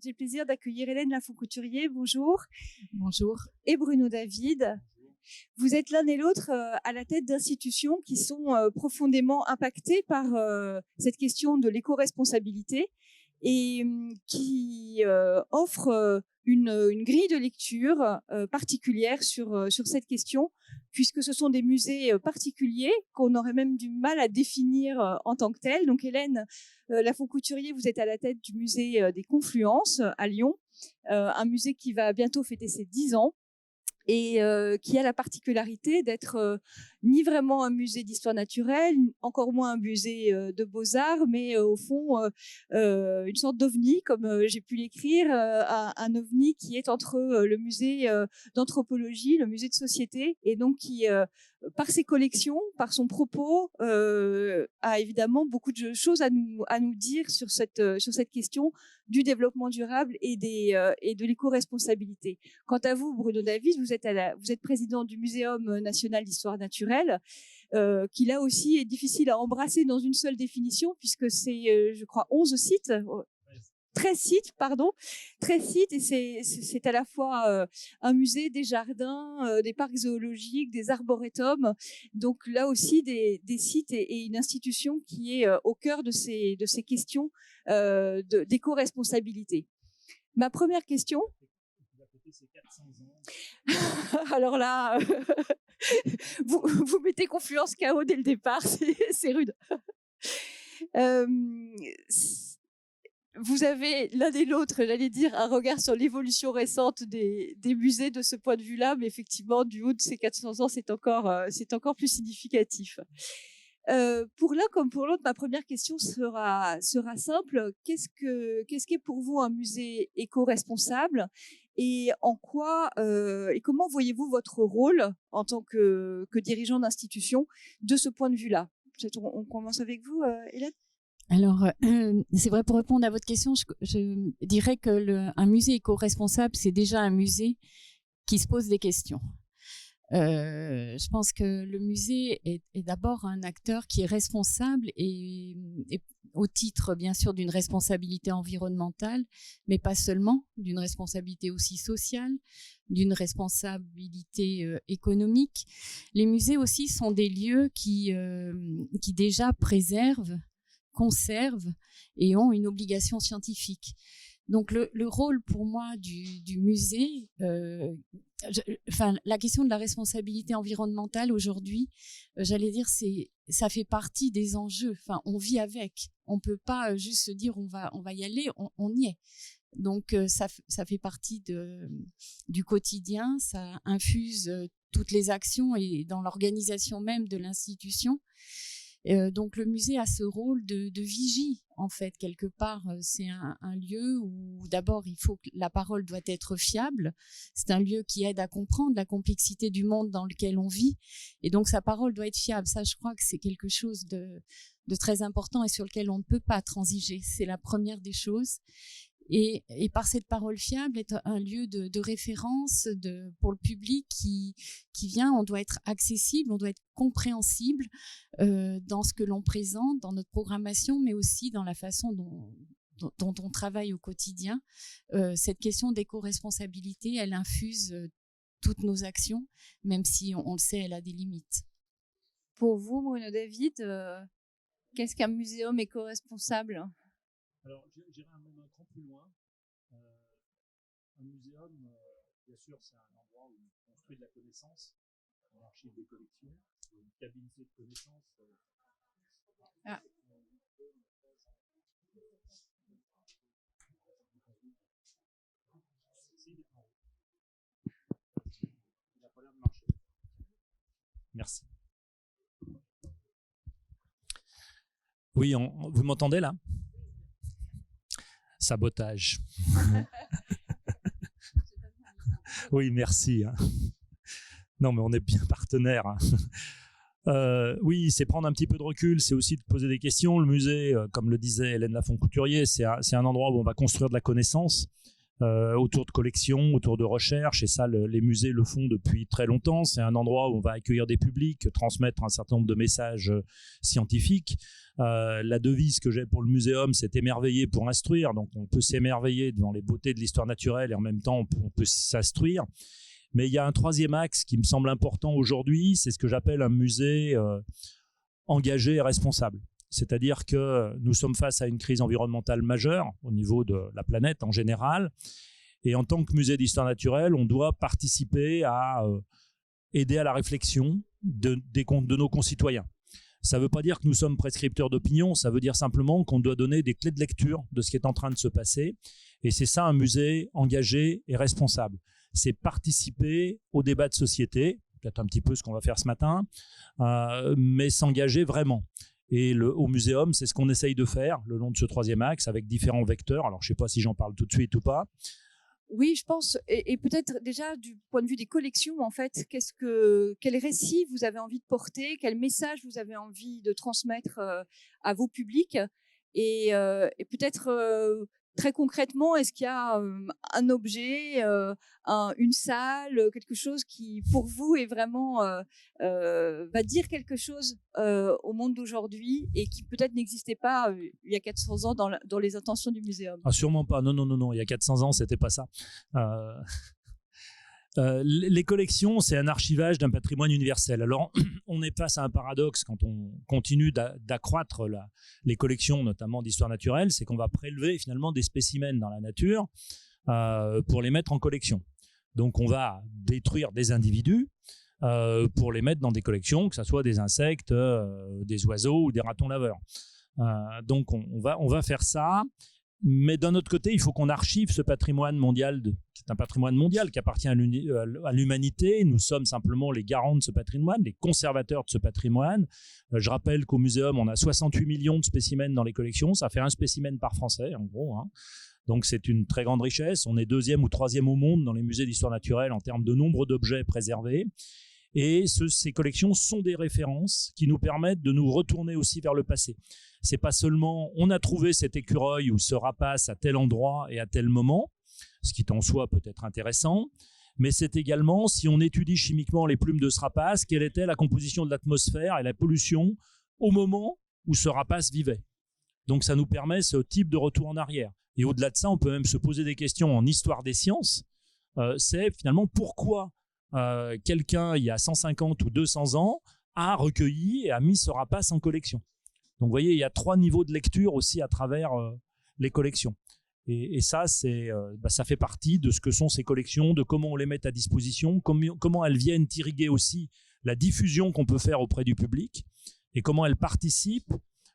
j'ai le plaisir d'accueillir Hélène Lafont-Couturier. Bonjour. Bonjour. Et Bruno David. Vous êtes l'un et l'autre à la tête d'institutions qui sont profondément impactées par cette question de l'éco-responsabilité et qui offrent une grille de lecture particulière sur cette question, puisque ce sont des musées particuliers qu'on aurait même du mal à définir en tant que tels. Donc Hélène Lafont-Couturier, vous êtes à la tête du musée des Confluences à Lyon, un musée qui va bientôt fêter ses 10 ans et qui a la particularité d'être ni vraiment un musée d'histoire naturelle, encore moins un musée de beaux-arts, mais au fond une sorte d'ovni, comme j'ai pu l'écrire, un ovni qui est entre le musée d'anthropologie, le musée de société, et donc qui, par ses collections, par son propos, a évidemment beaucoup de choses à nous dire sur cette question du développement durable et de l'éco-responsabilité. Quant à vous, Bruno David, vous êtes président du Muséum national d'histoire naturelle, qui là aussi est difficile à embrasser dans une seule définition, puisque c'est, je crois, 13 sites, et c'est à la fois un musée, des jardins, des parcs zoologiques, des arboretums, donc là aussi des sites et une institution qui est au cœur de ces questions d'éco-responsabilité. Ma première question. Alors là, vous mettez Confluence KO dès le départ, c'est rude. Vous avez l'un et l'autre, j'allais dire, un regard sur l'évolution récente des musées de ce point de vue-là, mais effectivement, du haut de ces 400 ans, c'est encore plus significatif. Pour l'un comme pour l'autre, ma première question sera simple. Qu'est-ce qu'est pour vous un musée éco-responsable, et en quoi et comment voyez-vous votre rôle en tant que dirigeant d'institution de ce point de vue-là? On commence avec vous, Hélène. Alors, c'est vrai, pour répondre à votre question, je dirais que un musée éco-responsable, c'est déjà un musée qui se pose des questions. Je pense que le musée est d'abord un acteur qui est responsable et au titre bien sûr d'une responsabilité environnementale, mais pas seulement, d'une responsabilité aussi sociale, d'une responsabilité économique. Les musées aussi sont des lieux qui déjà préservent, conservent et ont une obligation scientifique. Donc le rôle pour moi du musée, la question de la responsabilité environnementale aujourd'hui, j'allais dire, ça fait partie des enjeux. Enfin, on vit avec. On peut pas juste se dire on va y aller, on y est. Donc ça fait partie du quotidien, ça infuse toutes les actions et dans l'organisation même de l'institution. Donc le musée a ce rôle de vigie, en fait, quelque part. C'est un lieu où d'abord la parole doit être fiable. C'est un lieu qui aide à comprendre la complexité du monde dans lequel on vit, et donc sa parole doit être fiable. Ça, je crois que c'est quelque chose de très important et sur lequel on ne peut pas transiger. C'est la première des choses. Et par cette parole fiable, être un lieu de référence pour le public qui vient. On doit être accessible, on doit être compréhensible dans ce que l'on présente, dans notre programmation, mais aussi dans la façon dont on travaille au quotidien. Cette question d'éco-responsabilité, elle infuse toutes nos actions, même si on le sait, elle a des limites. Pour vous, Bruno David, qu'est-ce qu'un muséum éco-responsable ? Alors, j'irai même un cran plus loin. Un muséum, bien sûr, c'est un endroit où on construit de la connaissance, on archive des collections, une cabine de connaissances. Ah. Il n'a pas l'air de marcher. Merci. Oui, vous m'entendez là ? Sabotage. Oui, merci. Non, mais on est bien partenaires. Oui, c'est prendre un petit peu de recul, c'est aussi de poser des questions. Le musée, comme le disait Hélène Lafont-Couturier, c'est un endroit où on va construire de la connaissance. autour de collections, autour de recherches, et ça, les musées le font depuis très longtemps. C'est un endroit où on va accueillir des publics, transmettre un certain nombre de messages scientifiques. La devise que j'ai pour le muséum, c'est émerveiller pour instruire. Donc, on peut s'émerveiller devant les beautés de l'histoire naturelle et en même temps, on peut s'instruire. Mais il y a un troisième axe qui me semble important aujourd'hui, c'est ce que j'appelle un musée engagé et responsable. C'est-à-dire que nous sommes face à une crise environnementale majeure au niveau de la planète en général. Et en tant que musée d'histoire naturelle, on doit participer à aider à la réflexion de nos concitoyens. Ça ne veut pas dire que nous sommes prescripteurs d'opinion, ça veut dire simplement qu'on doit donner des clés de lecture de ce qui est en train de se passer. Et c'est ça un musée engagé et responsable. C'est participer au débat de société, peut-être un petit peu ce qu'on va faire ce matin, mais s'engager vraiment. Et au muséum, c'est ce qu'on essaye de faire le long de ce troisième axe avec différents vecteurs. Alors, je ne sais pas si j'en parle tout de suite ou pas. Oui, je pense. Et peut-être déjà du point de vue des collections, en fait, quel récit vous avez envie de porter, quel message vous avez envie de transmettre à vos publics, et peut-être très concrètement, est-ce qu'il y a un objet, une salle, quelque chose qui, pour vous, est vraiment va dire quelque chose au monde d'aujourd'hui et qui peut-être n'existait pas il y a 400 ans dans les intentions du muséum? Ah, sûrement pas. Non. Il y a 400 ans, c'était pas ça. Les collections, c'est un archivage d'un patrimoine universel. Alors, on est face à un paradoxe quand on continue d'accroître les collections, notamment d'histoire naturelle, c'est qu'on va prélever finalement des spécimens dans la nature pour les mettre en collection. Donc, on va détruire des individus pour les mettre dans des collections, que ce soit des insectes, des oiseaux ou des ratons laveurs. Donc, on va faire ça. Mais d'un autre côté, il faut qu'on archive ce patrimoine mondial, c'est un patrimoine mondial qui appartient à l'humanité. Nous sommes simplement les garants de ce patrimoine, les conservateurs de ce patrimoine. Je rappelle qu'au muséum, on a 68 millions de spécimens dans les collections. Ça fait un spécimen par Français, en gros. Donc c'est une très grande richesse. On est 2e ou 3e au monde dans les musées d'histoire naturelle en termes de nombre d'objets préservés. Et ces collections sont des références qui nous permettent de nous retourner aussi vers le passé. C'est pas seulement on a trouvé cet écureuil ou ce rapace à tel endroit et à tel moment, ce qui en soi peut être intéressant, mais c'est également si on étudie chimiquement les plumes de ce rapace, quelle était la composition de l'atmosphère et la pollution au moment où ce rapace vivait. Donc ça nous permet ce type de retour en arrière. Et au-delà de ça, on peut même se poser des questions en histoire des sciences. C'est finalement pourquoi quelqu'un, il y a 150 ou 200 ans, a recueilli et a mis ce rapace en collection. Donc, vous voyez, il y a 3 niveaux de lecture aussi à travers les collections. Et ça, ça fait partie de ce que sont ces collections, de comment on les met à disposition, comment elles viennent irriguer aussi la diffusion qu'on peut faire auprès du public et comment elles participent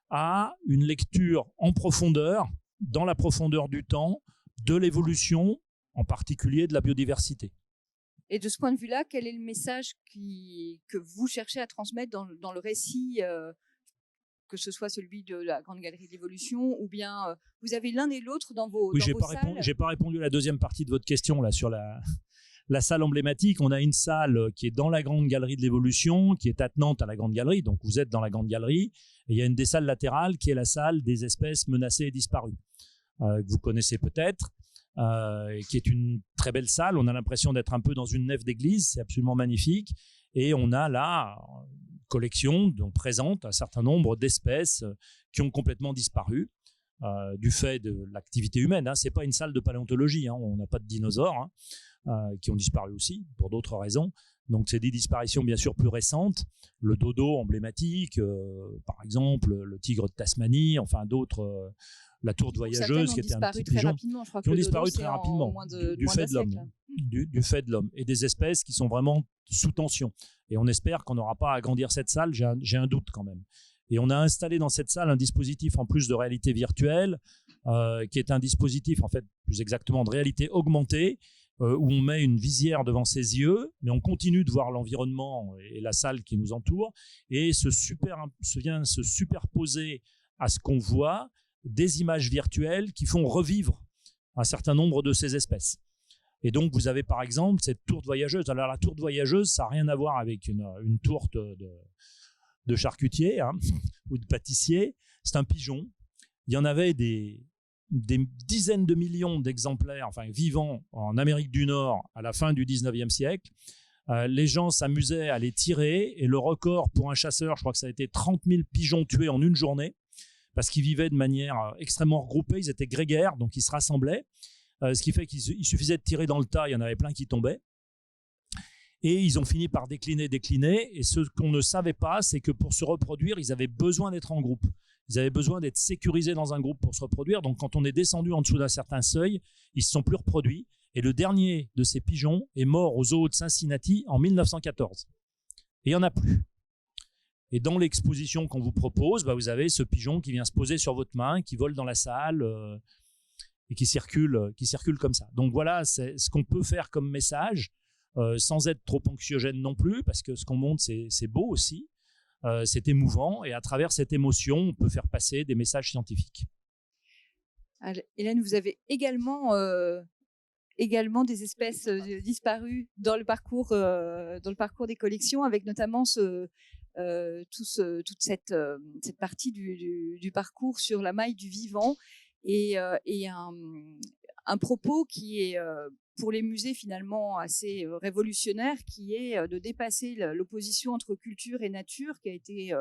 à une lecture en profondeur, dans la profondeur du temps, de l'évolution, en particulier de la biodiversité. Et de ce point de vue-là, quel est le message que vous cherchez à transmettre dans le récit, que ce soit celui de la Grande Galerie de l'Évolution, ou bien vous avez l'un et l'autre dans vos salles? J'ai pas répondu à la deuxième partie de votre question là sur la salle emblématique. On a une salle qui est dans la Grande Galerie de l'Évolution, qui est attenante à la Grande Galerie. Donc vous êtes dans la Grande Galerie. Et il y a une des salles latérales qui est la salle des espèces menacées et disparues, que vous connaissez peut-être. Qui est une très belle salle. On a l'impression d'être un peu dans une nef d'église, c'est absolument magnifique. Et on a là une collection dont présente un certain nombre d'espèces qui ont complètement disparu du fait de l'activité humaine. C'est pas une salle de paléontologie, on n'a pas de dinosaures qui ont disparu aussi pour d'autres raisons. Donc c'est des disparitions bien sûr plus récentes. Le dodo emblématique, par exemple, le tigre de Tasmanie, enfin d'autres... la tourde voyageuse qui était un petit pigeon, qui ont disparu très rapidement du fait de l'homme, du fait de l'homme, et des espèces qui sont vraiment sous tension. Et on espère qu'on n'aura pas à agrandir cette salle, j'ai un doute quand même. Et on a installé dans cette salle un dispositif en plus de réalité virtuelle, qui est un dispositif en fait plus exactement de réalité augmentée, où on met une visière devant ses yeux, mais on continue de voir l'environnement et la salle qui nous entoure, et vient se superposer à ce qu'on voit des images virtuelles qui font revivre un certain nombre de ces espèces. Et donc, vous avez par exemple cette tourte voyageuse. Alors, la tourte voyageuse, ça n'a rien à voir avec une tourte de charcutier ou de pâtissier. C'est un pigeon. Il y en avait des des dizaines de millions d'exemplaires vivants en Amérique du Nord à la fin du 19e siècle. Les gens s'amusaient à les tirer et le record pour un chasseur, je crois que ça a été 30 000 pigeons tués en une journée parce qu'ils vivaient de manière extrêmement regroupée, ils étaient grégaires, donc ils se rassemblaient, ce qui fait qu'il suffisait de tirer dans le tas, il y en avait plein qui tombaient. Et ils ont fini par décliner. Et ce qu'on ne savait pas, c'est que pour se reproduire, ils avaient besoin d'être en groupe. Ils avaient besoin d'être sécurisés dans un groupe pour se reproduire. Donc, quand on est descendu en dessous d'un certain seuil, ils ne se sont plus reproduits. Et le dernier de ces pigeons est mort au zoo de Cincinnati en 1914. Et il n'y en a plus. Et dans l'exposition qu'on vous propose, vous avez ce pigeon qui vient se poser sur votre main, qui vole dans la salle et qui circule comme ça. Donc voilà, c'est ce qu'on peut faire comme message, sans être trop anxiogène non plus, parce que ce qu'on montre, c'est beau aussi. C'est émouvant et à travers cette émotion, on peut faire passer des messages scientifiques. Hélène, vous avez également des espèces disparues dans le parcours des collections, avec notamment toute cette partie du parcours sur la maille du vivant et un propos qui est pour les musées finalement assez révolutionnaire, qui est de dépasser l'opposition entre culture et nature, qui a été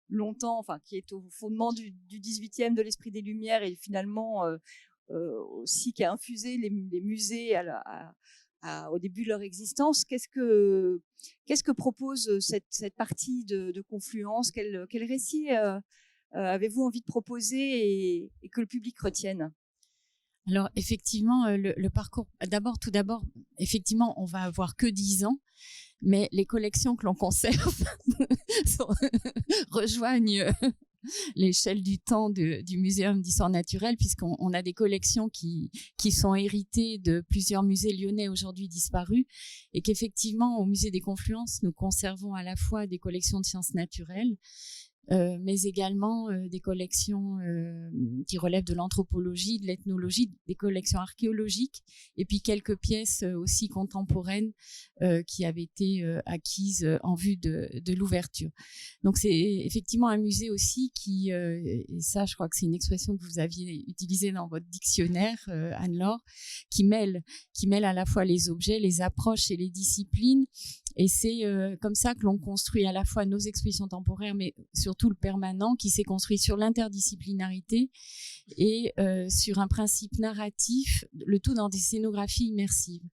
longtemps, qui est au fondement du 18e, de l'esprit des Lumières, et finalement aussi qui a infusé les musées au début de leur existence. Qu'est-ce que propose cette partie de confluence? Quel récit avez-vous envie de proposer et que le public retienne? Alors, effectivement, le parcours, tout d'abord, effectivement, on va avoir que 10 ans, mais les collections que l'on conserve rejoignent l'échelle du temps du Muséum d'histoire naturelle, puisqu'on a des collections qui sont héritées de plusieurs musées lyonnais aujourd'hui disparus, et qu'effectivement, au Musée des Confluences, nous conservons à la fois des collections de sciences naturelles, mais également des collections qui relèvent de l'anthropologie, de l'ethnologie, des collections archéologiques, et puis quelques pièces aussi contemporaines qui avaient été acquises en vue de l'ouverture. Donc c'est effectivement un musée aussi qui, et ça je crois que c'est une expression que vous aviez utilisée dans votre dictionnaire, Anne-Laure, qui mêle à la fois les objets, les approches et les disciplines. Et c'est comme ça que l'on construit à la fois nos expositions temporaires, mais surtout le permanent, qui s'est construit sur l'interdisciplinarité et sur un principe narratif, le tout dans des scénographies immersives.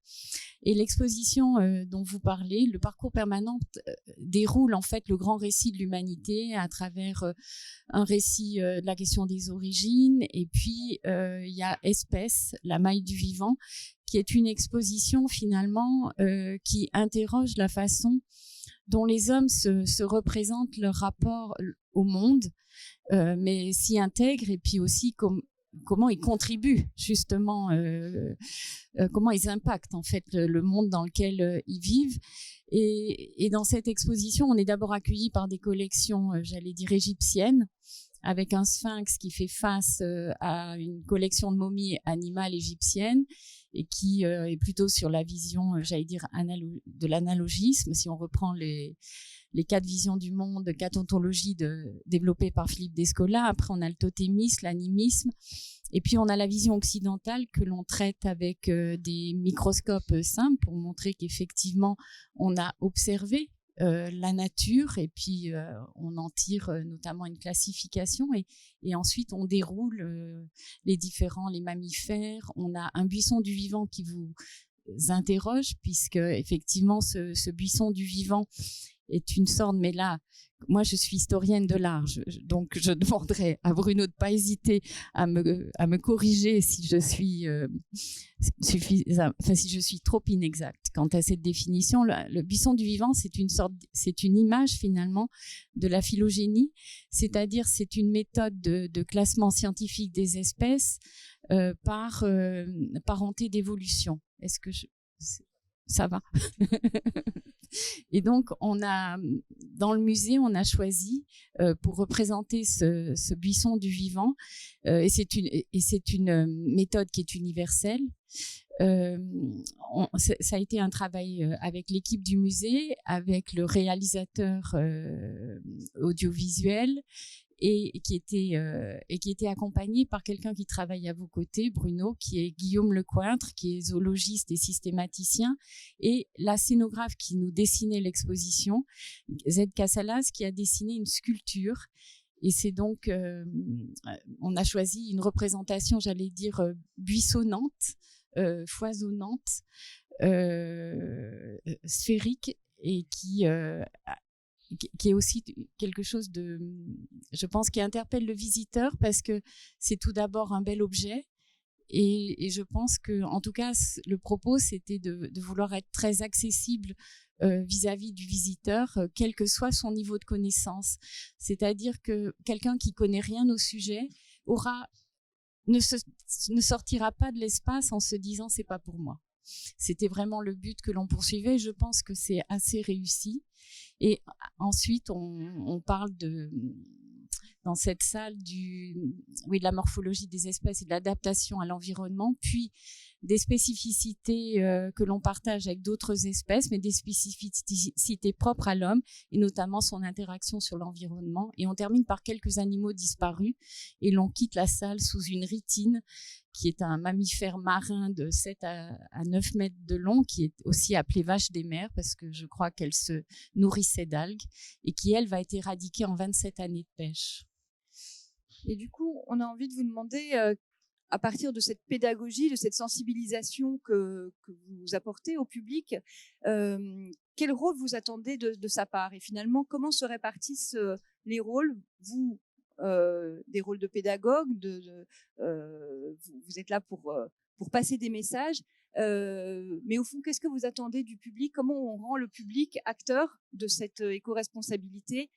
Et l'exposition dont vous parlez, le parcours permanent, déroule en fait le grand récit de l'humanité à travers un récit de la question des origines, et puis il y a Espèces, la maille du vivant, qui est une exposition finalement qui interroge la façon dont les hommes se représentent leur rapport au monde, mais s'y intègrent, et puis aussi comment ils contribuent justement, comment ils impactent en fait le monde dans lequel ils vivent. Et dans cette exposition, on est d'abord accueillis par des collections, j'allais dire égyptiennes, avec un sphinx qui fait face à une collection de momies animales égyptiennes, et qui est plutôt sur la vision, j'allais dire, de l'analogisme. Si on reprend les 4 visions du monde, 4 ontologies développées par Philippe Descola. Après, on a le totémisme, l'animisme. Et puis, on a la vision occidentale que l'on traite avec des microscopes simples pour montrer qu'effectivement, on a observé la nature, et puis on en tire notamment une classification, et ensuite on déroule les mammifères. On a un buisson du vivant qui vous interroge, puisque effectivement ce buisson du vivant est une sorte, mais là, moi je suis historienne de l'art, donc je demanderai à Bruno de ne pas hésiter à me corriger si je suis si je suis trop inexacte quant à cette définition. Le buisson du vivant, c'est une image finalement de la phylogénie, c'est-à-dire c'est une méthode de classement scientifique des espèces par parenté d'évolution. Est-ce que ça va? Et donc, dans le musée, on a choisi pour représenter ce buisson du vivant, et c'est une méthode qui est universelle. Ça a été un travail avec l'équipe du musée, avec le réalisateur audiovisuel, et qui était accompagné par quelqu'un qui travaille à vos côtés, Bruno, qui est Guillaume Lecointre, qui est zoologiste et systématicien, et la scénographe qui nous dessinait l'exposition, Z Casalas, qui a dessiné une sculpture. Et c'est donc, on a choisi une représentation, j'allais dire, buissonnante, foisonnante, sphérique, et qui est aussi quelque chose de, je pense, qui interpelle le visiteur parce que c'est tout d'abord un bel objet. Et je pense que, en tout cas, le propos, c'était de vouloir être très accessible vis-à-vis du visiteur, quel que soit son niveau de connaissance. C'est-à-dire que quelqu'un qui connaît rien au sujet ne sortira pas de l'espace en se disant c'est pas pour moi. C'était vraiment le but que l'on poursuivait. Je pense que c'est assez réussi. Et ensuite, on parle dans cette salle de la morphologie des espèces et de l'adaptation à l'environnement, puis des spécificités que l'on partage avec d'autres espèces, mais des spécificités propres à l'homme, et notamment son interaction sur l'environnement. Et on termine par quelques animaux disparus, et l'on quitte la salle sous une rythine, qui est un mammifère marin de 7 à 9 mètres de long, qui est aussi appelée vache des mers, parce que je crois qu'elle se nourrissait d'algues, et qui, elle, va être éradiquée en 27 années de pêche. Et du coup, on a envie de vous demander, à partir de cette pédagogie, de cette sensibilisation que vous apportez au public, quel rôle vous attendez de sa part? Et finalement, comment se répartissent les rôles, vous, des rôles de pédagogue, vous êtes là pour passer des messages, mais au fond, qu'est-ce que vous attendez du public? Comment on rend le public acteur de cette éco-responsabilité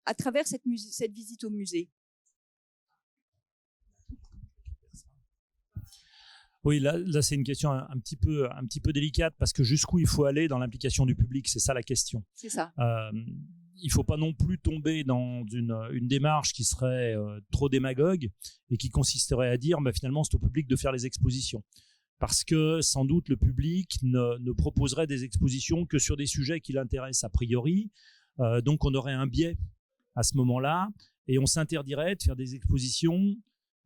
à travers cette visite au musée? Oui, là c'est une question un petit peu délicate, parce que jusqu'où il faut aller dans l'implication du public, c'est ça la question. C'est ça. Il ne faut pas non plus tomber dans une démarche qui serait trop démagogue et qui consisterait à dire finalement c'est au public de faire les expositions. Parce que sans doute le public ne proposerait des expositions que sur des sujets qui l'intéressent a priori. Donc on aurait un biais à ce moment-là et on s'interdirait de faire des expositions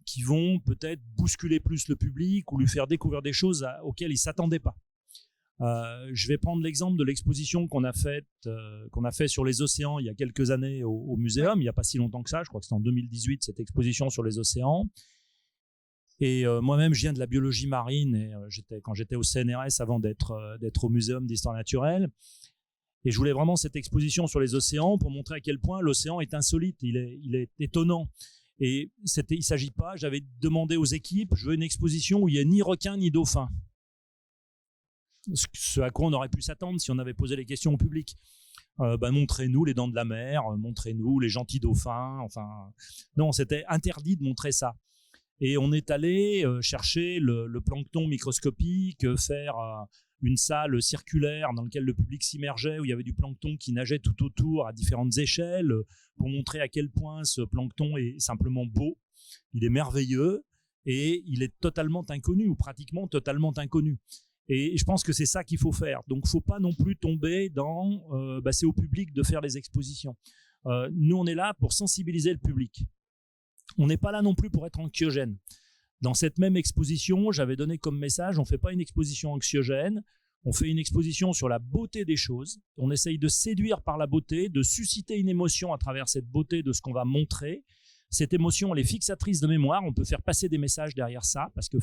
qui vont peut-être bousculer plus le public ou lui faire découvrir des choses auxquelles il ne s'attendait pas. Je vais prendre l'exemple de l'exposition qu'on a fait sur les océans il y a quelques années au Muséum, il n'y a pas si longtemps que ça, je crois que c'était en 2018, cette exposition sur les océans. Et moi-même, je viens de la biologie marine, et quand j'étais au CNRS avant d'être au Muséum d'histoire naturelle. Et je voulais vraiment cette exposition sur les océans pour montrer à quel point l'océan est insolite, il est étonnant. Et il ne s'agit pas, j'avais demandé aux équipes, je veux une exposition où il n'y a ni requin ni dauphin. Ce à quoi on aurait pu s'attendre si on avait posé les questions au public. Montrez-nous les dents de la mer, montrez-nous les gentils dauphins. Enfin, non, c'était interdit de montrer ça. Et on est allé chercher le plancton microscopique, faire une salle circulaire dans laquelle le public s'immergeait, où il y avait du plancton qui nageait tout autour à différentes échelles, pour montrer à quel point ce plancton est simplement beau, il est merveilleux, et il est totalement inconnu, ou pratiquement totalement inconnu. Et je pense que c'est ça qu'il faut faire. Donc il ne faut pas non plus tomber dans c'est au public de faire les expositions. Nous, on est là pour sensibiliser le public. On n'est pas là non plus pour être anxiogène. Dans cette même exposition, j'avais donné comme message, on ne fait pas une exposition anxiogène, on fait une exposition sur la beauté des choses. On essaye de séduire par la beauté, de susciter une émotion à travers cette beauté de ce qu'on va montrer. Cette émotion, elle est fixatrice de mémoire, on peut faire passer des messages derrière ça, parce que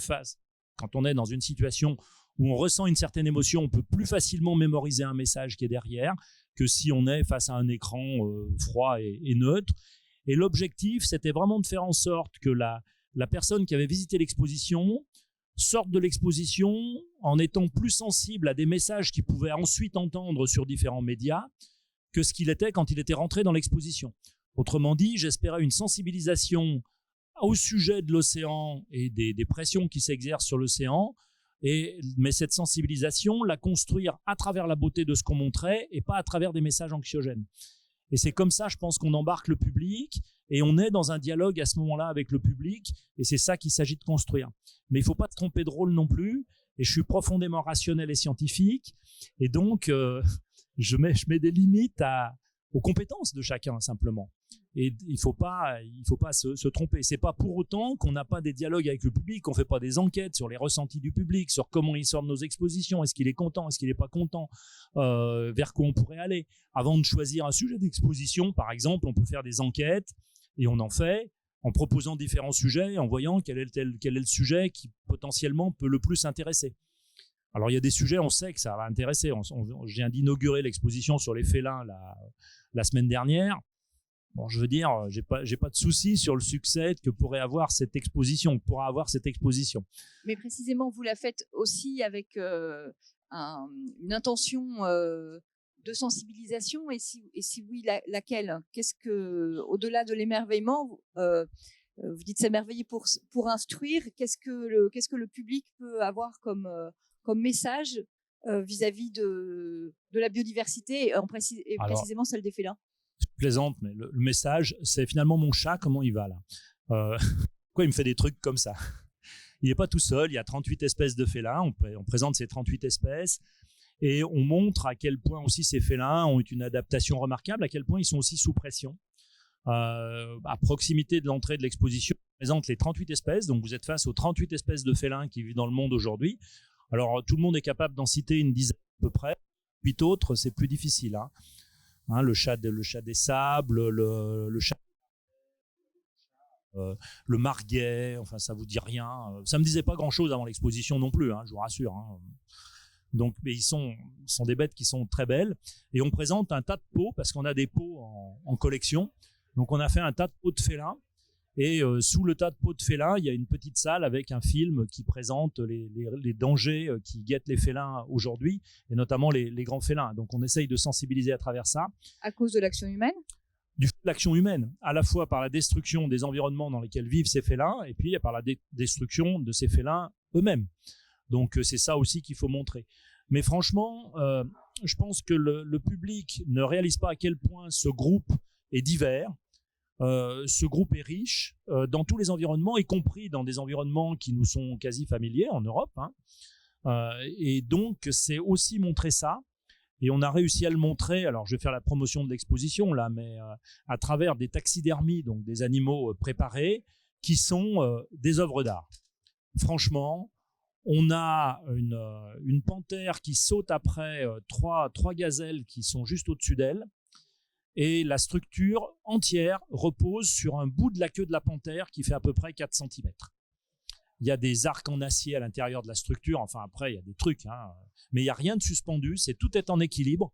quand on est dans une situation où on ressent une certaine émotion, on peut plus facilement mémoriser un message qui est derrière que si on est face à un écran froid et neutre. Et l'objectif, c'était vraiment de faire en sorte que la personne qui avait visité l'exposition sorte de l'exposition en étant plus sensible à des messages qu'il pouvait ensuite entendre sur différents médias que ce qu'il était quand il était rentré dans l'exposition. Autrement dit, j'espérais une sensibilisation au sujet de l'océan et des pressions qui s'exercent sur l'océan, mais cette sensibilisation, la construire à travers la beauté de ce qu'on montrait et pas à travers des messages anxiogènes. Et c'est comme ça, je pense, qu'on embarque le public et on est dans un dialogue à ce moment-là avec le public et c'est ça qu'il s'agit de construire. Mais il ne faut pas se tromper de rôle non plus et je suis profondément rationnel et scientifique et donc je mets des limites aux compétences de chacun simplement. Et il faut pas se tromper. C'est pas pour autant qu'on n'a pas des dialogues avec le public, qu'on fait pas des enquêtes sur les ressentis du public, sur comment il sort de nos expositions, est-ce qu'il est content, est-ce qu'il est pas content, vers quoi on pourrait aller. Avant de choisir un sujet d'exposition, par exemple, on peut faire des enquêtes et on en fait en proposant différents sujets, en voyant quel est le sujet qui potentiellement peut le plus intéresser. Alors il y a des sujets, on sait que ça va intéresser. Je viens d'inaugurer l'exposition sur les félins la semaine dernière. Bon, je veux dire, j'ai pas de souci sur le succès que pourra avoir cette exposition. Mais précisément, vous la faites aussi avec une intention de sensibilisation, et si oui, laquelle? Qu'est-ce que, au-delà de l'émerveillement, vous dites s'émerveiller pour instruire, qu'est-ce que le public peut avoir comme message vis-à-vis de la biodiversité et précisément celle des félins? Je plaisante, mais le message, c'est finalement mon chat, comment il va là. Pourquoi il me fait des trucs comme ça? Il n'est pas tout seul, il y a 38 espèces de félins, on présente ces 38 espèces, et on montre à quel point aussi ces félins ont une adaptation remarquable, à quel point ils sont aussi sous pression. À proximité de l'entrée de l'exposition, on présente les 38 espèces, donc vous êtes face aux 38 espèces de félins qui vivent dans le monde aujourd'hui. Alors tout le monde est capable d'en citer une dizaine à peu près, 8 autres, c'est plus difficile, hein. Le chat des sables, le chat, le marguet, enfin ça vous dit rien. Ça me disait pas grand-chose avant l'exposition non plus, hein, je vous rassure. Hein. Donc, mais ils sont des bêtes qui sont très belles. Et on présente un tas de pots, parce qu'on a des pots en collection. Donc on a fait un tas de pots de félins. Et sous le tas de pots de félins, il y a une petite salle avec un film qui présente les dangers qui guettent les félins aujourd'hui, et notamment les grands félins. Donc on essaye de sensibiliser à travers ça. À cause de l'action humaine ? De l'action humaine, à la fois par la destruction des environnements dans lesquels vivent ces félins, et puis par la destruction de ces félins eux-mêmes. Donc c'est ça aussi qu'il faut montrer. Mais franchement, je pense que le public ne réalise pas à quel point ce groupe est divers. Ce groupe est riche dans tous les environnements, y compris dans des environnements qui nous sont quasi familiers en Europe. Hein. Et donc, c'est aussi montrer ça. Et on a réussi à le montrer, alors je vais faire la promotion de l'exposition là, mais à travers des taxidermies, donc des animaux préparés, qui sont des œuvres d'art. Franchement, on a une panthère qui saute après trois gazelles qui sont juste au-dessus d'elle. Et la structure entière repose sur un bout de la queue de la panthère qui fait à peu près 4 cm. Il y a des arcs en acier à l'intérieur de la structure, enfin après il y a des trucs, hein, mais il n'y a rien de suspendu, tout est en équilibre.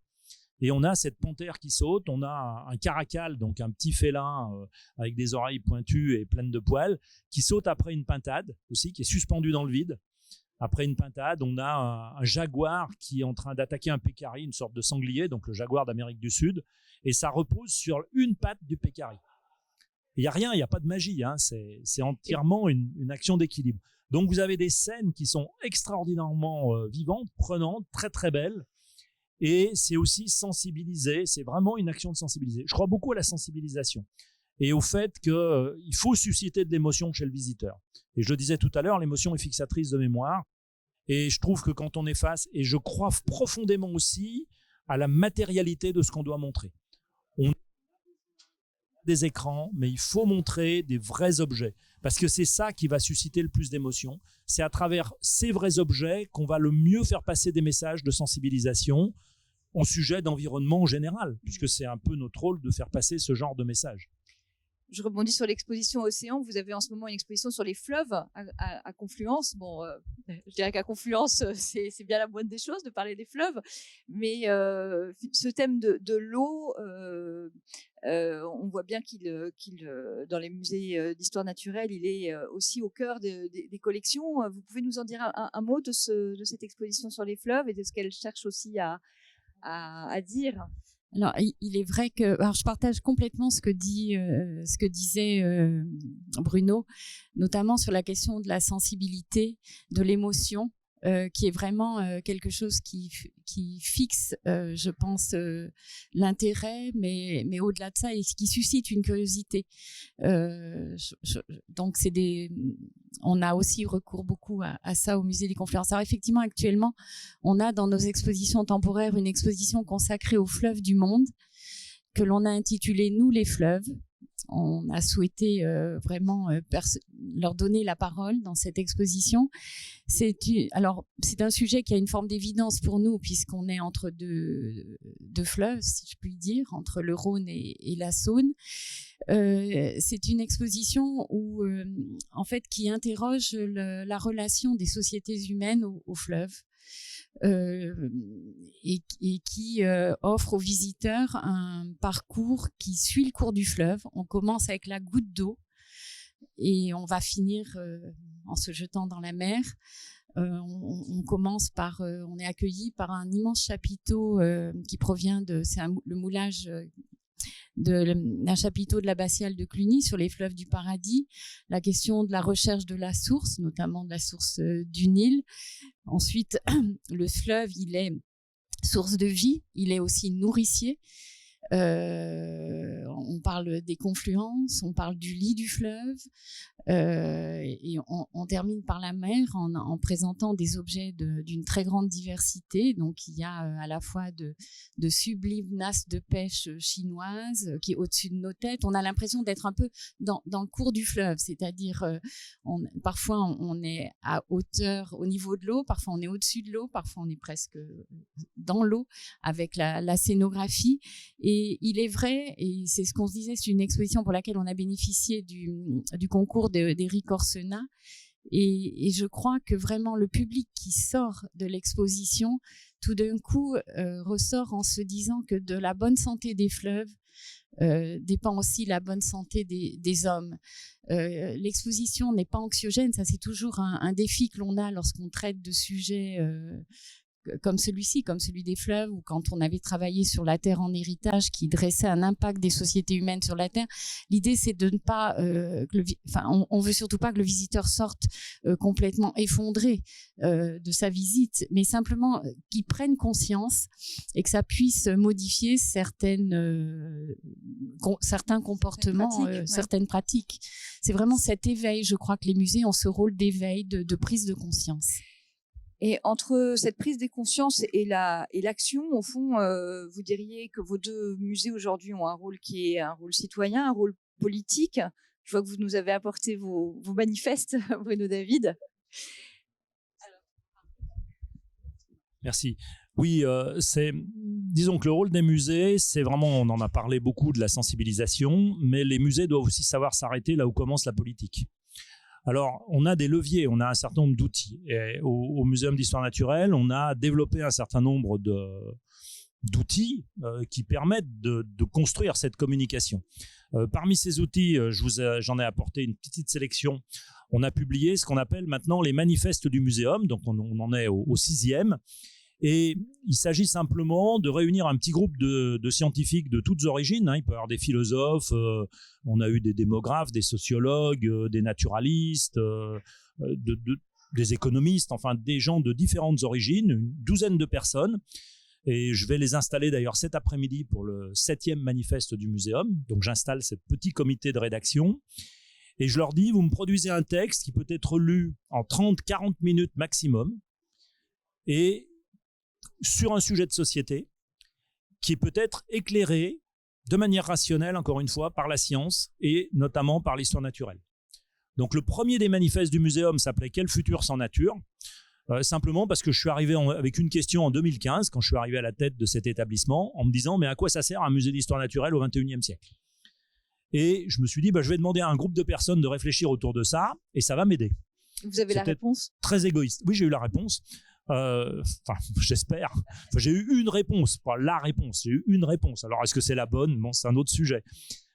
Et on a cette panthère qui saute, on a un caracal, donc un petit félin avec des oreilles pointues et pleines de poils, qui saute après une pintade aussi, qui est suspendue dans le vide. Après une pintade, on a un jaguar qui est en train d'attaquer un pécari, une sorte de sanglier, donc le jaguar d'Amérique du Sud, et ça repose sur une patte du pécari. Il n'y a rien, il n'y a pas de magie, hein, c'est entièrement une action d'équilibre. Donc vous avez des scènes qui sont extraordinairement vivantes, prenantes, très très belles, et c'est aussi sensibiliser, c'est vraiment une action de sensibiliser. Je crois beaucoup à la sensibilisation et au fait qu'il faut susciter de l'émotion chez le visiteur. Et je le disais tout à l'heure, l'émotion est fixatrice de mémoire. Et je trouve que quand on est face, et je crois profondément aussi à la matérialité de ce qu'on doit montrer. On a des écrans, mais il faut montrer des vrais objets. Parce que c'est ça qui va susciter le plus d'émotion. C'est à travers ces vrais objets qu'on va le mieux faire passer des messages de sensibilisation au sujet d'environnement en général, puisque c'est un peu notre rôle de faire passer ce genre de message. Je rebondis sur l'exposition Océan. Vous avez en ce moment une exposition sur les fleuves à Confluence. Bon, je dirais qu'à Confluence, c'est bien la moindre des choses de parler des fleuves. Mais ce thème de l'eau, on voit bien qu'il dans les musées d'histoire naturelle, il est aussi au cœur des collections. Vous pouvez nous en dire un mot de cette exposition sur les fleuves et de ce qu'elle cherche aussi à dire? Alors, il est vrai que, alors je partage complètement ce que disait Bruno, notamment sur la question de la sensibilité, de l'émotion, qui est vraiment quelque chose qui fixe, je pense, l'intérêt, mais au-delà de ça, et qui suscite une curiosité. Donc, on a aussi recours beaucoup à ça au Musée des Confluences. Alors, effectivement, actuellement, on a dans nos expositions temporaires une exposition consacrée aux fleuves du monde, que l'on a intitulé « Nous les fleuves ». On a souhaité vraiment leur donner la parole dans cette exposition. C'est un sujet qui a une forme d'évidence pour nous puisqu'on est entre deux fleuves, si je puis dire, entre le Rhône et la Saône. C'est une exposition en fait, qui interroge la relation des sociétés humaines au fleuve. Et qui offre aux visiteurs un parcours qui suit le cours du fleuve. On commence avec la goutte d'eau et on va finir en se jetant dans la mer. On commence on est accueilli par un immense chapiteau qui provient le moulage d'un chapiteau de l'abbatiale de Cluny sur les fleuves du Paradis, la question de la recherche de la source, notamment de la source du Nil. Ensuite, le fleuve, il est source de vie, il est aussi nourricier. On parle des confluences, on parle du lit du fleuve, et on termine par la mer en présentant des objets d'une très grande diversité. Donc il y a à la fois de sublimes nasses de pêche chinoises qui est au-dessus de nos têtes. On a l'impression d'être un peu dans le cours du fleuve, c'est-à-dire parfois on est à hauteur au niveau de l'eau, parfois on est au-dessus de l'eau, parfois on est presque dans l'eau avec la scénographie. Et il est vrai, et c'est ce qu'on se disait, c'est une exposition pour laquelle on a bénéficié du concours d'Éric Orsena. Et je crois que vraiment le public qui sort de l'exposition, tout d'un coup, ressort en se disant que de la bonne santé des fleuves dépend aussi la bonne santé des hommes. L'exposition n'est pas anxiogène, ça c'est toujours un défi que l'on a lorsqu'on traite de sujets comme celui-ci, comme celui des fleuves, ou quand on avait travaillé sur la Terre en héritage qui dressait un impact des sociétés humaines sur la Terre. L'idée, c'est de ne pas, on veut surtout pas que le visiteur sorte complètement effondré de sa visite, mais simplement qu'il prenne conscience et que ça puisse modifier certains comportements, certaines pratiques. C'est vraiment cet éveil, je crois que les musées ont ce rôle d'éveil, de prise de conscience. Et entre cette prise de conscience et l'action, au fond, vous diriez que vos deux musées aujourd'hui ont un rôle qui est un rôle citoyen, un rôle politique. Je vois que vous nous avez apporté vos manifestes, Bruno David. Merci. Oui, disons que le rôle des musées, c'est vraiment, on en a parlé beaucoup de la sensibilisation, mais les musées doivent aussi savoir s'arrêter là où commence la politique. Alors, on a des leviers, on a un certain nombre d'outils. Et au Muséum d'histoire naturelle, on a développé un certain nombre d'outils qui permettent de construire cette communication. Parmi ces outils, j'en ai apporté une petite sélection. On a publié ce qu'on appelle maintenant les manifestes du muséum, donc on en est au 6e. Et il s'agit simplement de réunir un petit groupe de scientifiques de toutes origines. Il peut y avoir des philosophes, on a eu des démographes, des sociologues, des naturalistes, des économistes, enfin des gens de différentes origines, une douzaine de personnes. Et je vais les installer d'ailleurs cet après-midi pour le 7e manifeste du muséum. Donc j'installe ce petit comité de rédaction. Et je leur dis, vous me produisez un texte qui peut être lu en 30-40 minutes maximum. Et sur un sujet de société qui peut être éclairé de manière rationnelle, encore une fois, par la science et notamment par l'histoire naturelle. Donc le premier des manifestes du muséum s'appelait « Quel futur sans nature ?» simplement parce que je suis arrivé avec une question en 2015, quand je suis arrivé à la tête de cet établissement, en me disant « Mais à quoi ça sert un musée d'histoire naturelle au XXIe siècle ?» Et je me suis dit « Je vais demander à un groupe de personnes de réfléchir autour de ça et ça va m'aider. » Vous avez la réponse ? Très égoïste. Oui, j'ai eu la réponse. J'espère. J'ai eu une réponse, pas la réponse. J'ai eu une réponse. Alors, est-ce que c'est la bonne ? Bon, c'est un autre sujet.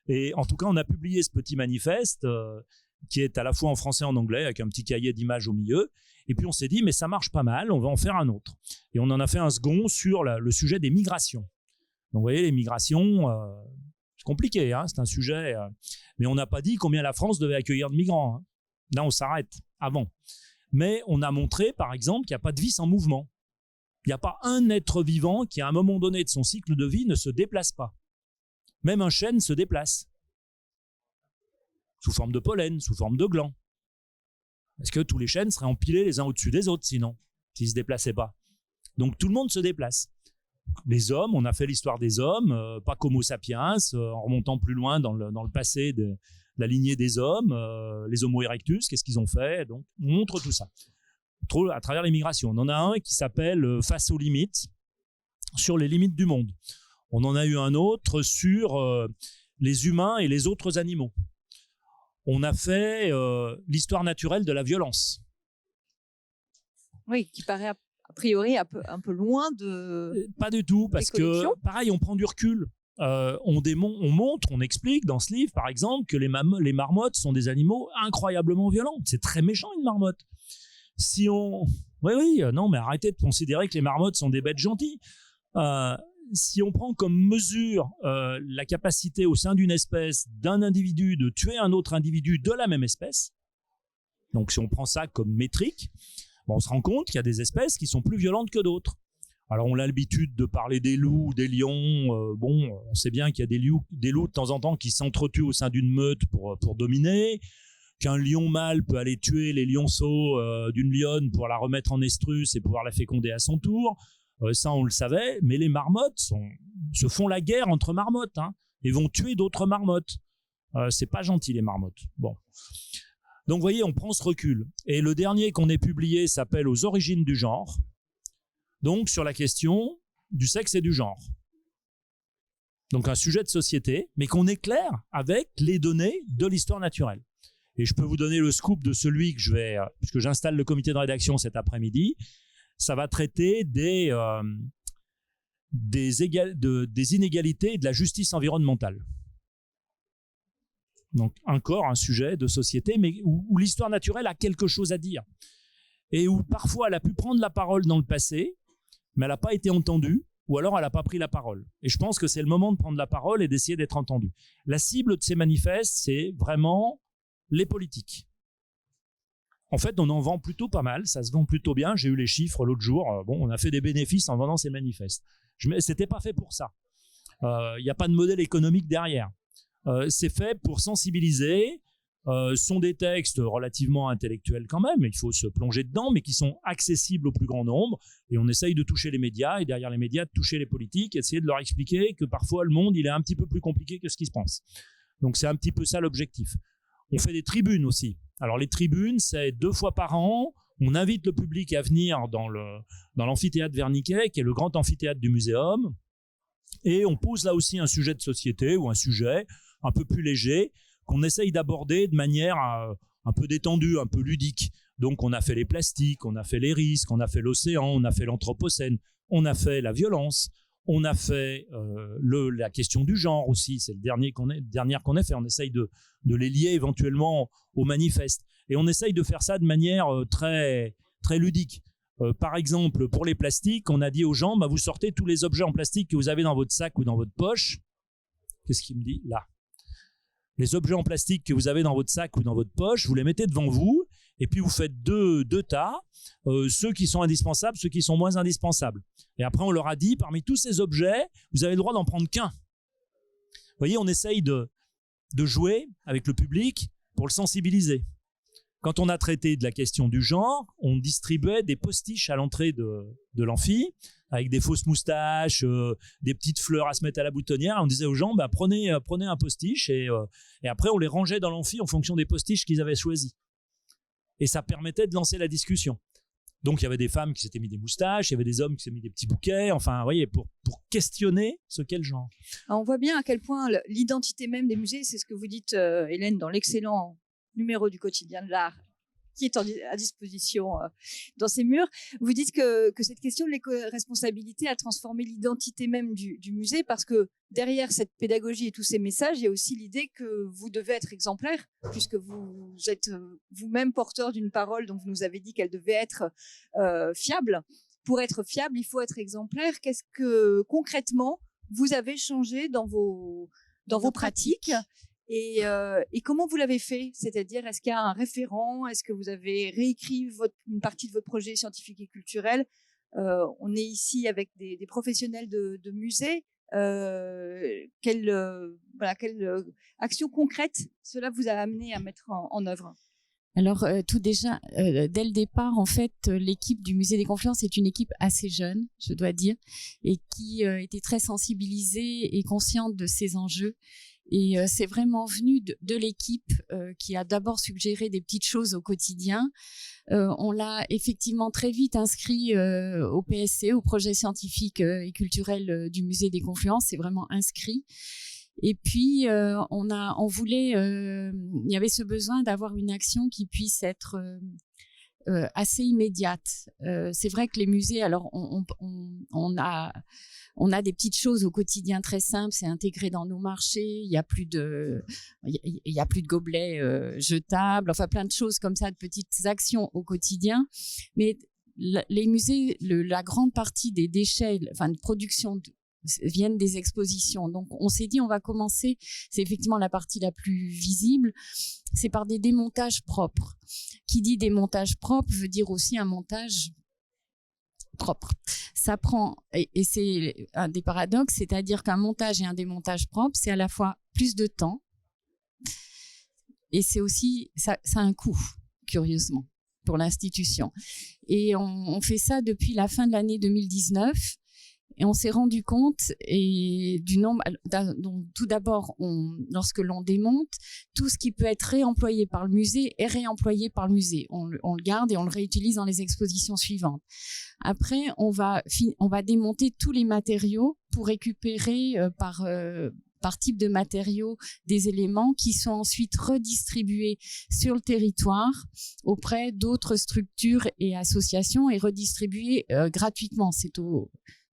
Et en tout cas, on a publié ce petit manifeste qui est à la fois en français et en anglais, avec un petit cahier d'images au milieu. Et puis, on s'est dit, mais ça marche pas mal, on va en faire un autre. Et on en a fait un second sur le sujet des migrations. Donc, vous voyez, les migrations, c'est compliqué, hein, c'est un sujet. Mais on n'a pas dit combien la France devait accueillir de migrants. Hein. Là, on s'arrête avant. Mais on a montré, par exemple, qu'il n'y a pas de vie sans mouvement. Il n'y a pas un être vivant qui, à un moment donné de son cycle de vie, ne se déplace pas. Même un chêne se déplace. Sous forme de pollen, sous forme de gland. Est-ce que tous les chênes seraient empilés les uns au-dessus des autres, sinon, s'ils ne se déplaçaient pas ? Donc tout le monde se déplace. les hommes, on a fait l'histoire des hommes, pas qu'Homo sapiens, en remontant plus loin dans le passé de la lignée des hommes, les Homo erectus, qu'est-ce qu'ils ont fait? Donc, on montre tout ça à travers les migrations. On en a un qui s'appelle Face aux limites, sur les limites du monde. On en a eu un autre sur les humains et les autres animaux. On a fait l'histoire naturelle de la violence. Oui, qui paraît a priori un peu loin de... Pas du tout, parce que, pareil, on prend du recul. On montre, on explique dans ce livre, par exemple, que les marmottes sont des animaux incroyablement violents. C'est très méchant, une marmotte. Non, mais arrêtez de considérer que les marmottes sont des bêtes gentilles. Si on prend comme mesure la capacité au sein d'une espèce d'un individu de tuer un autre individu de la même espèce, donc si on prend ça comme métrique, on se rend compte qu'il y a des espèces qui sont plus violentes que d'autres. Alors on a l'habitude de parler des loups, des lions, on sait bien qu'il y a des loups de temps en temps qui s'entretuent au sein d'une meute pour dominer, qu'un lion mâle peut aller tuer les lionceaux d'une lionne pour la remettre en estrus et pouvoir la féconder à son tour. Ça, on le savait, mais les marmottes se font la guerre entre marmottes et vont tuer d'autres marmottes. C'est pas gentil, les marmottes. Bon. Donc, vous voyez, on prend ce recul. Et le dernier qu'on ait publié s'appelle « Aux origines du genre », donc sur la question du sexe et du genre. Donc, un sujet de société, mais qu'on éclaire avec les données de l'histoire naturelle. Et je peux vous donner le scoop de celui que puisque j'installe le comité de rédaction cet après-midi, ça va traiter des inégalités et de la justice environnementale. Donc encore un sujet de société, mais où l'histoire naturelle a quelque chose à dire. Et où parfois elle a pu prendre la parole dans le passé, mais elle n'a pas été entendue, ou alors elle n'a pas pris la parole. Et je pense que c'est le moment de prendre la parole et d'essayer d'être entendue. La cible de ces manifestes, c'est vraiment les politiques. En fait, on en vend plutôt pas mal, ça se vend plutôt bien. J'ai eu les chiffres l'autre jour. On a fait des bénéfices en vendant ces manifestes. C'était pas fait pour ça. Il n'y a pas de modèle économique derrière. C'est fait pour sensibiliser. Sont des textes relativement intellectuels quand même, il faut se plonger dedans, mais qui sont accessibles au plus grand nombre. Et on essaye de toucher les médias, et derrière les médias, de toucher les politiques, essayer de leur expliquer que parfois le monde, il est un petit peu plus compliqué que ce qui se pense. Donc c'est un petit peu ça l'objectif. On fait des tribunes aussi. Alors les tribunes, c'est 2 fois par an. On invite le public à venir dans l'amphithéâtre Verniquet, qui est le grand amphithéâtre du Muséum. Et on pose là aussi un sujet de société ou un sujet un peu plus léger qu'on essaye d'aborder de manière un peu détendue, un peu ludique. Donc on a fait les plastiques, on a fait les risques, on a fait l'océan, on a fait l'anthropocène, on a fait la violence, on a fait la question du genre aussi, c'est le dernière qu'on ait fait. On essaye de les lier éventuellement au manifeste. Et on essaye de faire ça de manière très, très ludique. Par exemple, pour les plastiques, on a dit aux gens, vous sortez tous les objets en plastique que vous avez dans votre sac ou dans votre poche. Qu'est-ce qu'il me dit là? Les objets en plastique que vous avez dans votre sac ou dans votre poche, vous les mettez devant vous, et puis vous faites deux tas, ceux qui sont indispensables, ceux qui sont moins indispensables. Et après, on leur a dit, parmi tous ces objets, vous avez le droit d'en prendre qu'un. Vous voyez, on essaye de jouer avec le public pour le sensibiliser. Quand on a traité de la question du genre, on distribuait des postiches à l'entrée de l'amphi, avec des fausses moustaches, des petites fleurs à se mettre à la boutonnière. On disait aux gens, prenez un postiche, et après on les rangeait dans l'amphi en fonction des postiches qu'ils avaient choisis. Et ça permettait de lancer la discussion. Donc il y avait des femmes qui s'étaient mis des moustaches, il y avait des hommes qui s'étaient mis des petits bouquets, enfin, vous voyez, pour questionner ce qu'est le genre. Alors, on voit bien à quel point l'identité même des musées, c'est ce que vous dites, Hélène, dans l'excellent numéro du quotidien de l'art qui est à disposition dans ces murs. Vous dites que cette question de l'éco-responsabilité a transformé l'identité même du musée, parce que derrière cette pédagogie et tous ces messages, il y a aussi l'idée que vous devez être exemplaire, puisque vous êtes vous-même porteur d'une parole dont vous nous avez dit qu'elle devait être fiable. Pour être fiable, il faut être exemplaire. Qu'est-ce que concrètement vous avez changé dans vos pratiques ? Et comment vous l'avez fait? C'est-à-dire, est-ce qu'il y a un référent? Est-ce que vous avez réécrit une partie de votre projet scientifique et culturel? On est ici avec des professionnels de musées. Quelle action concrète cela vous a amené à mettre en œuvre? Alors, tout déjà, dès le départ, en fait, l'équipe du Musée des Confluences est une équipe assez jeune, je dois dire, et qui était très sensibilisée et consciente de ces enjeux. Et c'est vraiment venu de l'équipe qui a d'abord suggéré des petites choses au quotidien. On l'a effectivement très vite inscrit au PSC, au projet scientifique et culturel du Musée des Confluences. C'est vraiment inscrit. Et puis, on voulait, il y avait ce besoin d'avoir une action qui puisse être assez immédiate. C'est vrai que les musées, alors on a des petites choses au quotidien très simples, c'est intégré dans nos marchés, il y a plus de gobelets jetables, enfin plein de choses comme ça, de petites actions au quotidien. Mais les musées, la grande partie des déchets, enfin de production viennent des expositions. Donc, on s'est dit, on va commencer, c'est effectivement la partie la plus visible, c'est par des démontages propres. Qui dit démontage propre veut dire aussi un montage propre. Ça prend, et c'est un des paradoxes, c'est-à-dire qu'un montage et un démontage propre, c'est à la fois plus de temps, et c'est aussi, ça a un coût, curieusement, pour l'institution. Et on fait ça depuis la fin de l'année 2019. Et on s'est rendu compte du nombre. Donc, tout d'abord, lorsque l'on démonte, tout ce qui peut être réemployé par le musée est réemployé par le musée. On le garde et on le réutilise dans les expositions suivantes. Après, on va démonter tous les matériaux pour récupérer par type de matériaux des éléments qui sont ensuite redistribués sur le territoire auprès d'autres structures et associations et redistribués gratuitement.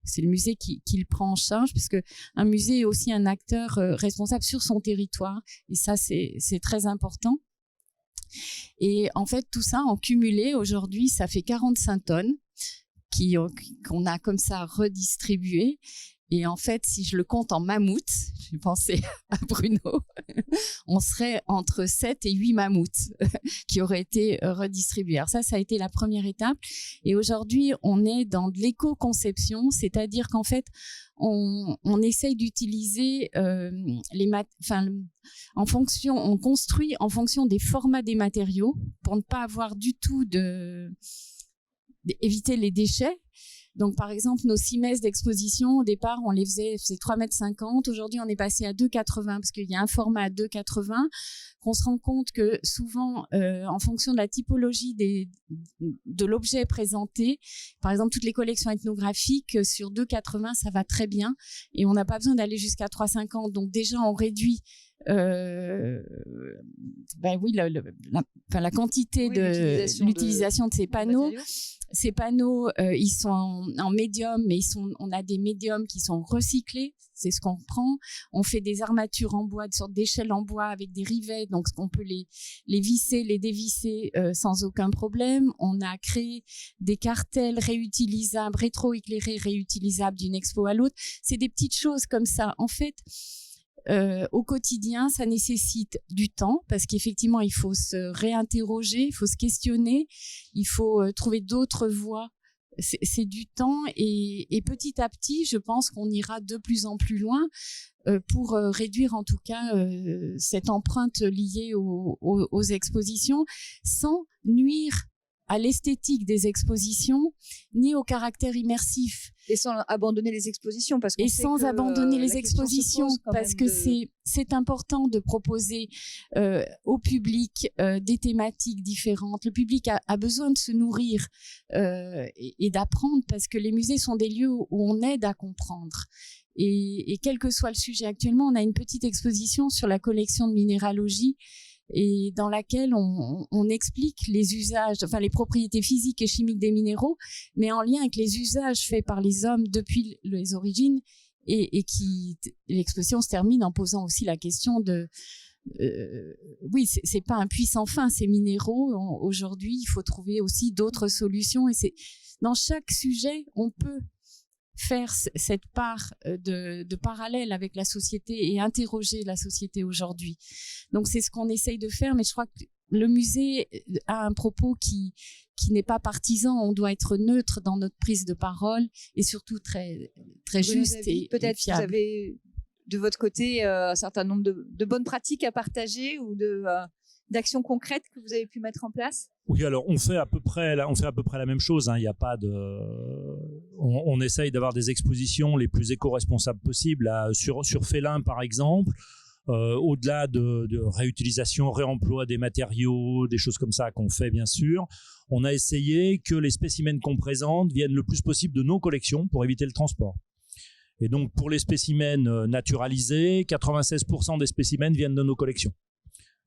C'est le musée qui le prend en charge, parce que un musée est aussi un acteur responsable sur son territoire, et ça c'est très important. Et en fait, tout ça en cumulé, aujourd'hui, ça fait 45 tonnes qu'on a comme ça redistribuées. Et en fait, si je le compte en mammouths, j'ai pensé à Bruno, on serait entre 7 et 8 mammouths qui auraient été redistribués. Alors ça a été la première étape. Et aujourd'hui, on est dans de l'éco-conception, c'est-à-dire qu'en fait, on essaye d'utiliser on construit en fonction des formats des matériaux pour ne pas avoir du tout éviter les déchets. Donc, par exemple, nos 6 messes d'exposition, au départ, on les faisait 3,50 m. Aujourd'hui, on est passé à 2,80 m parce qu'il y a un format à 2,80 m, qu'on se rend compte que souvent, en fonction de la typologie de l'objet présenté, par exemple, toutes les collections ethnographiques, sur 2,80 m, ça va très bien. Et on n'a pas besoin d'aller jusqu'à 3,50 m. Donc, déjà, on réduit la quantité de l'utilisation de ces panneaux. Ces panneaux, ils sont en médium, mais on a des médiums qui sont recyclés. C'est ce qu'on prend. On fait des armatures en bois, des sortes d'échelles en bois avec des rivets, donc on peut les visser, les dévisser sans aucun problème. On a créé des cartels réutilisables, rétroéclairés réutilisables d'une expo à l'autre. C'est des petites choses comme ça. En fait, au quotidien, ça nécessite du temps, parce qu'effectivement, il faut se réinterroger, il faut se questionner, il faut trouver d'autres voies. C'est du temps, et petit à petit, je pense qu'on ira de plus en plus loin pour réduire en tout cas cette empreinte liée aux expositions, sans nuire à l'esthétique des expositions, ni au caractère immersif. Et sans abandonner les expositions, parce qu'on sait que abandonner les expositions, parce que c'est important de proposer au public des thématiques différentes. Le public a besoin de se nourrir et d'apprendre, parce que les musées sont des lieux où on aide à comprendre. Et quel que soit le sujet actuellement, on a une petite exposition sur la collection de minéralogie, et dans laquelle on explique les usages, enfin les propriétés physiques et chimiques des minéraux, mais en lien avec les usages faits par les hommes depuis les origines, et l'exposition se termine en posant aussi la question de oui, c'est pas un puits sans fin, ces minéraux. Aujourd'hui, il faut trouver aussi d'autres solutions, et c'est dans chaque sujet, on peut faire cette part de parallèle avec la société et interroger la société aujourd'hui. Donc c'est ce qu'on essaye de faire, mais je crois que le musée a un propos qui n'est pas partisan. On doit être neutre dans notre prise de parole, et surtout très très juste et peut-être fiable. Vous avez de votre côté un certain nombre de bonnes pratiques à partager, ou d'actions concrètes que vous avez pu mettre en place? Oui, alors on fait à peu près la même chose. Il y a pas de, on essaye d'avoir des expositions les plus éco-responsables possibles sur Félin par exemple. Au-delà de réutilisation, réemploi des matériaux, des choses comme ça qu'on fait bien sûr, on a essayé que les spécimens qu'on présente viennent le plus possible de nos collections pour éviter le transport. Et donc pour les spécimens naturalisés, 96% des spécimens viennent de nos collections.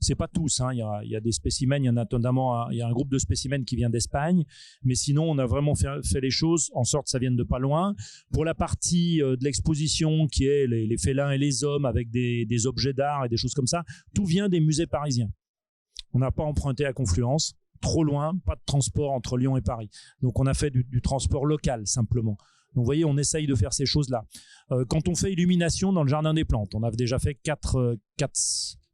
C'est pas tous, hein. Il y a des spécimens, il y en a notamment il y a un groupe de spécimens qui vient d'Espagne, mais sinon on a vraiment fait les choses en sorte que ça vienne de pas loin. Pour la partie de l'exposition qui est les félins et les hommes avec des objets d'art et des choses comme ça, tout vient des musées parisiens. On n'a pas emprunté à Confluence, trop loin, pas de transport entre Lyon et Paris. Donc on a fait du transport local simplement. Donc vous voyez, on essaye de faire ces choses-là. Quand on fait illumination dans le jardin des plantes, on a déjà fait quatre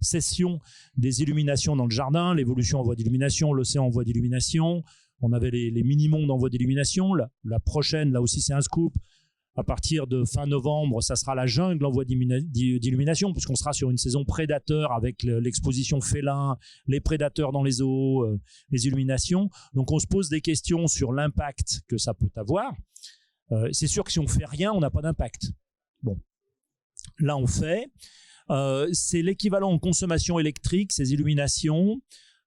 sessions des illuminations dans le jardin, l'évolution en voie d'illumination, l'océan en voie d'illumination. On avait les mini-mondes en voie d'illumination. La prochaine, là aussi c'est un scoop, à partir de fin novembre, ça sera la jungle en voie d'illumination, puisqu'on sera sur une saison prédateur avec l'exposition félin, les prédateurs dans les eaux, les illuminations. Donc on se pose des questions sur l'impact que ça peut avoir. C'est sûr que si on ne fait rien, on n'a pas d'impact. Bon, là on fait. C'est l'équivalent en consommation électrique, ces illuminations,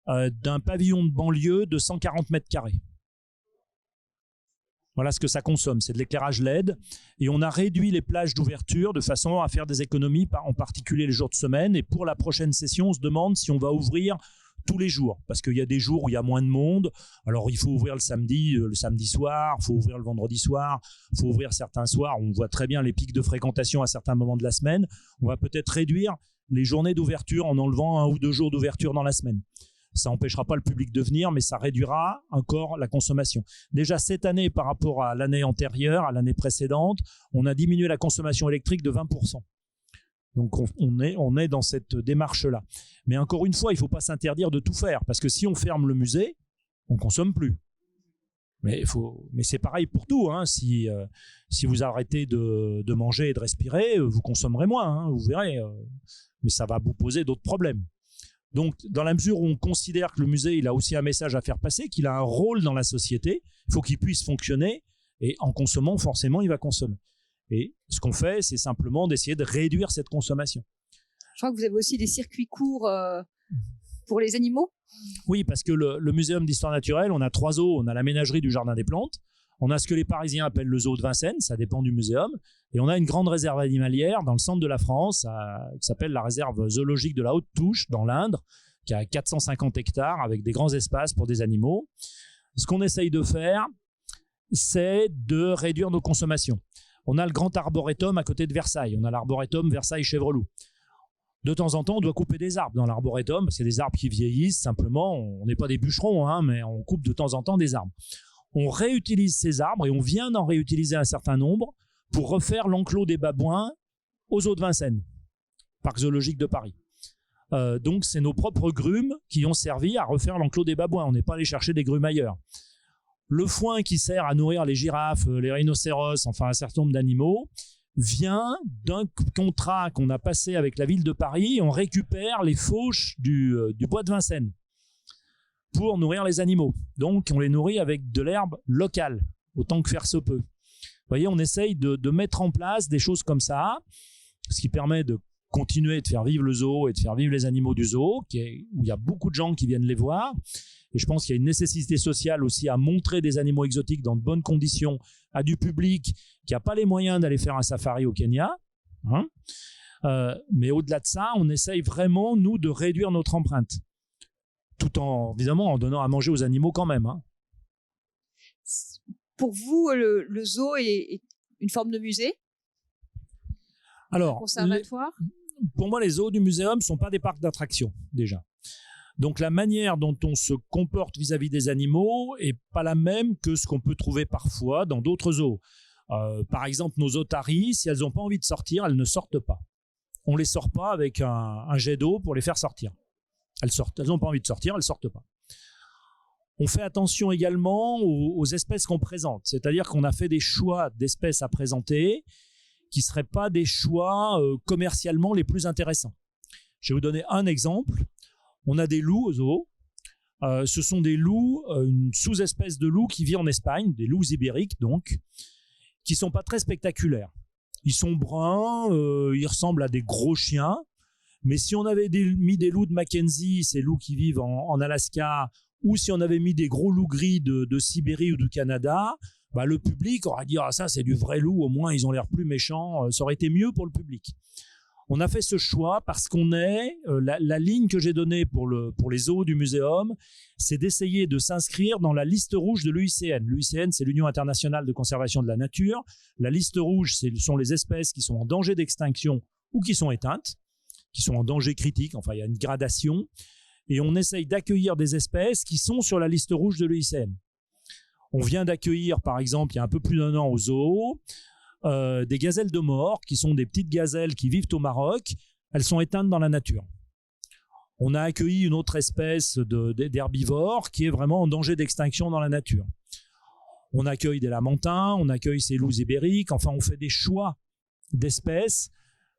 d'un pavillon de banlieue de 140 mètres carrés. Voilà ce que ça consomme, c'est de l'éclairage LED. Et on a réduit les plages d'ouverture de façon à faire des économies, en particulier les jours de semaine. Et pour la prochaine session, on se demande si on va ouvrir tous les jours, parce qu'il y a des jours où il y a moins de monde. Alors il faut ouvrir le samedi soir, il faut ouvrir le vendredi soir, il faut ouvrir certains soirs. On voit très bien les pics de fréquentation à certains moments de la semaine. On va peut-être réduire les journées d'ouverture en enlevant 1 ou 2 jours d'ouverture dans la semaine. Ça n'empêchera pas le public de venir, mais ça réduira encore la consommation. Déjà cette année, par rapport à l'année antérieure, à l'année précédente, on a diminué la consommation électrique de 20%. Donc on est dans cette démarche-là. Mais encore une fois, il ne faut pas s'interdire de tout faire, parce que si on ferme le musée, on ne consomme plus. Mais c'est pareil pour tout, hein. Si vous arrêtez de manger et de respirer, vous consommerez moins, hein, vous verrez. Mais ça va vous poser d'autres problèmes. Donc, dans la mesure où on considère que le musée il a aussi un message à faire passer, qu'il a un rôle dans la société, il faut qu'il puisse fonctionner, et en consommant, forcément, il va consommer. Et ce qu'on fait, c'est simplement d'essayer de réduire cette consommation. Je crois que vous avez aussi des circuits courts pour les animaux. Oui, parce que le Muséum d'histoire naturelle, on a 3 zoos. On a la ménagerie du Jardin des Plantes, on a ce que les Parisiens appellent le zoo de Vincennes, ça dépend du muséum, et on a une grande réserve animalière dans le centre de la France, qui s'appelle la réserve zoologique de la Haute-Touche, dans l'Indre, qui a 450 hectares, avec des grands espaces pour des animaux. Ce qu'on essaye de faire, c'est de réduire nos consommations. On a le grand arboretum à côté de Versailles, on a l'arboretum Versailles-Chevreloup. De temps en temps, on doit couper des arbres dans l'arboretum, parce que c'est des arbres qui vieillissent, simplement, on n'est pas des bûcherons, hein, mais on coupe de temps en temps des arbres. On réutilise ces arbres, et on vient d'en réutiliser un certain nombre, pour refaire l'enclos des babouins aux eaux de Vincennes, parc zoologique de Paris. Donc c'est nos propres grumes qui ont servi à refaire l'enclos des babouins, on n'est pas allé chercher des grumes ailleurs. Le foin qui sert à nourrir les girafes, les rhinocéros, enfin un certain nombre d'animaux, vient d'un contrat qu'on a passé avec la ville de Paris. On récupère les fauches du bois de Vincennes pour nourrir les animaux. Donc on les nourrit avec de l'herbe locale, autant que faire se peut. Vous voyez, on essaye de mettre en place des choses comme ça, ce qui permet de continuer de faire vivre le zoo et de faire vivre les animaux du zoo, où il y a beaucoup de gens qui viennent les voir. Et je pense qu'il y a une nécessité sociale aussi à montrer des animaux exotiques dans de bonnes conditions à du public qui n'a pas les moyens d'aller faire un safari au Kenya. Hein, mais au-delà de ça, on essaye vraiment, nous, de réduire notre empreinte. Tout en, évidemment, en donnant à manger aux animaux quand même. Hein. Pour vous, le zoo est une forme de musée? Alors, conservatoire? Pour moi, les zoos du muséum ne sont pas des parcs d'attractions, déjà. Donc la manière dont on se comporte vis-à-vis des animaux n'est pas la même que ce qu'on peut trouver parfois dans d'autres zoos. Par exemple, nos otaries, si elles n'ont pas envie de sortir, elles ne sortent pas. On ne les sort pas avec un jet d'eau pour les faire sortir. Elles n'ont pas envie de sortir, elles ne sortent pas. On fait attention également aux espèces qu'on présente, c'est-à-dire qu'on a fait des choix d'espèces à présenter qui ne seraient pas des choix commercialement les plus intéressants. Je vais vous donner un exemple. On a des loups au zoo. Ce sont des loups, une sous-espèce de loup qui vit en Espagne, des loups ibériques donc, qui sont pas très spectaculaires. Ils sont bruns, ils ressemblent à des gros chiens, mais si on avait mis des loups de Mackenzie, ces loups qui vivent en Alaska, ou si on avait mis des gros loups gris de Sibérie ou du Canada, bah, le public aurait dit « Ah, ça c'est du vrai loup, au moins ils ont l'air plus méchants, ça aurait été mieux pour le public ». On a fait ce choix parce qu'on est, la ligne que j'ai donnée pour les zoos du muséum, c'est d'essayer de s'inscrire dans la liste rouge de l'UICN. L'UICN, c'est l'Union internationale de conservation de la nature. La liste rouge, ce sont les espèces qui sont en danger d'extinction ou qui sont éteintes, qui sont en danger critique, enfin il y a une gradation. Et on essaye d'accueillir des espèces qui sont sur la liste rouge de l'UICN. On vient d'accueillir, par exemple, il y a un peu plus d'1 an au zoo, des gazelles de mort, qui sont des petites gazelles qui vivent au Maroc. Elles sont éteintes dans la nature. On a accueilli une autre espèce d'herbivore qui est vraiment en danger d'extinction dans la nature. On accueille des lamantins, on accueille ces loups ibériques, enfin on fait des choix d'espèces.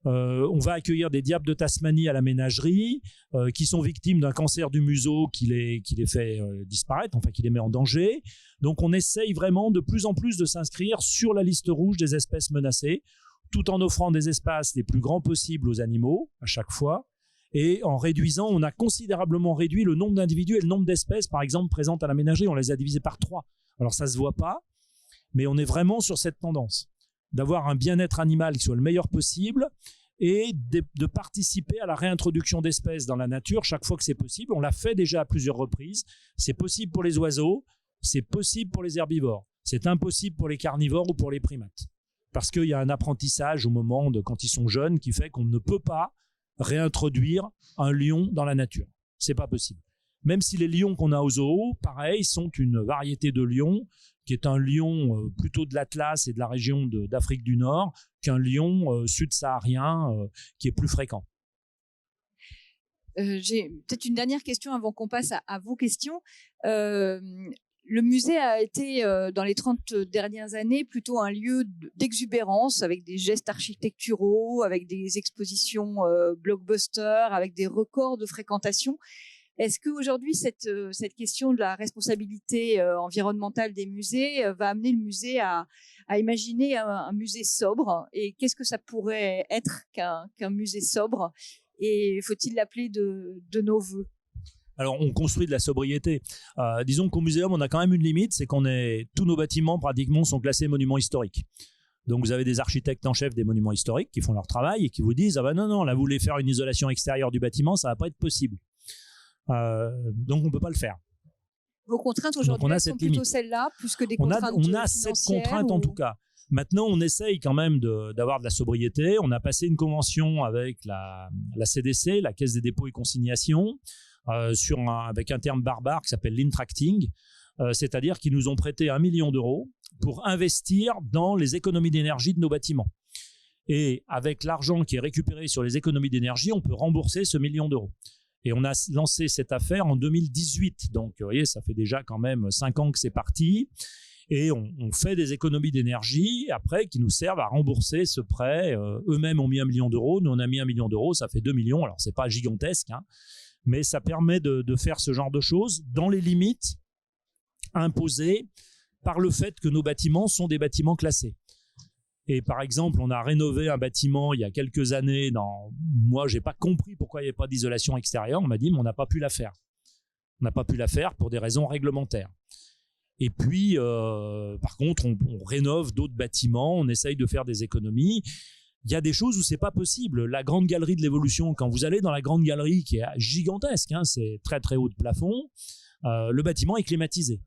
On va accueillir des diables de Tasmanie à la ménagerie qui sont victimes d'un cancer du museau qui les fait disparaître, enfin qui les met en danger. Donc on essaye vraiment de plus en plus de s'inscrire sur la liste rouge des espèces menacées, tout en offrant des espaces les plus grands possibles aux animaux à chaque fois. Et en réduisant, on a considérablement réduit le nombre d'individus et le nombre d'espèces, par exemple, présentes à la ménagerie. On les a divisées par 3. Alors ça ne se voit pas, mais on est vraiment sur cette tendance d'avoir un bien-être animal qui soit le meilleur possible et de participer à la réintroduction d'espèces dans la nature chaque fois que c'est possible. On l'a fait déjà à plusieurs reprises. C'est possible pour les oiseaux, c'est possible pour les herbivores. C'est impossible pour les carnivores ou pour les primates. Parce qu'il y a un apprentissage au moment quand ils sont jeunes qui fait qu'on ne peut pas réintroduire un lion dans la nature. C'est pas possible. Même si les lions qu'on a au zoo, pareil, sont une variété de lions qui est un lion plutôt de l'Atlas et de la région d'Afrique du Nord qu'un lion sud-saharien qui est plus fréquent. J'ai peut-être une dernière question avant qu'on passe à vos questions. Le musée a été, dans les 30 dernières années, plutôt un lieu d'exubérance, avec des gestes architecturaux, avec des expositions blockbusters, avec des records de fréquentation. Est-ce qu'aujourd'hui, cette question de la responsabilité environnementale des musées va amener le musée à imaginer un musée sobre? Et qu'est-ce que ça pourrait être qu'un musée sobre? Et faut-il l'appeler de nos voeux? Alors, on construit de la sobriété. Disons qu'au muséum, on a quand même une limite, c'est tous nos bâtiments, pratiquement, sont classés monuments historiques. Donc, vous avez des architectes en chef des monuments historiques qui font leur travail et qui vous disent « Ah ben non, là, vous voulez faire une isolation extérieure du bâtiment, ça ne va pas être possible. » Donc, on ne peut pas le faire. Vos contraintes aujourd'hui sont plutôt celles-là, plus que des contraintes financières. On a cette contrainte en tout cas. Maintenant, on essaye quand même d'avoir de la sobriété. On a passé une convention avec la CDC, la Caisse des dépôts et consignations, avec un terme barbare qui s'appelle l'intracting, c'est-à-dire qu'ils nous ont prêté 1 million d'euros pour investir dans les économies d'énergie de nos bâtiments. Et avec l'argent qui est récupéré sur les économies d'énergie, on peut rembourser ce 1 million d'euros. Et on a lancé cette affaire en 2018. Donc, vous voyez, ça fait déjà quand même 5 ans que c'est parti. Et on fait des économies d'énergie, après, qui nous servent à rembourser ce prêt. Eux-mêmes ont mis 1 million d'euros. Nous, on a mis 1 million d'euros. Ça fait 2 millions. Alors, c'est pas gigantesque, hein, mais ça permet de faire ce genre de choses dans les limites imposées par le fait que nos bâtiments sont des bâtiments classés. Et par exemple, on a rénové un bâtiment il y a quelques années. Moi, je n'ai pas compris pourquoi il n'y avait pas d'isolation extérieure. On m'a dit, mais on n'a pas pu la faire. On n'a pas pu la faire pour des raisons réglementaires. Et puis, par contre, on rénove d'autres bâtiments, on essaye de faire des économies. Il y a des choses où ce n'est pas possible. La grande galerie de l'évolution, quand vous allez dans la grande galerie qui est gigantesque, hein, c'est très très haut de plafond, le bâtiment est climatisé.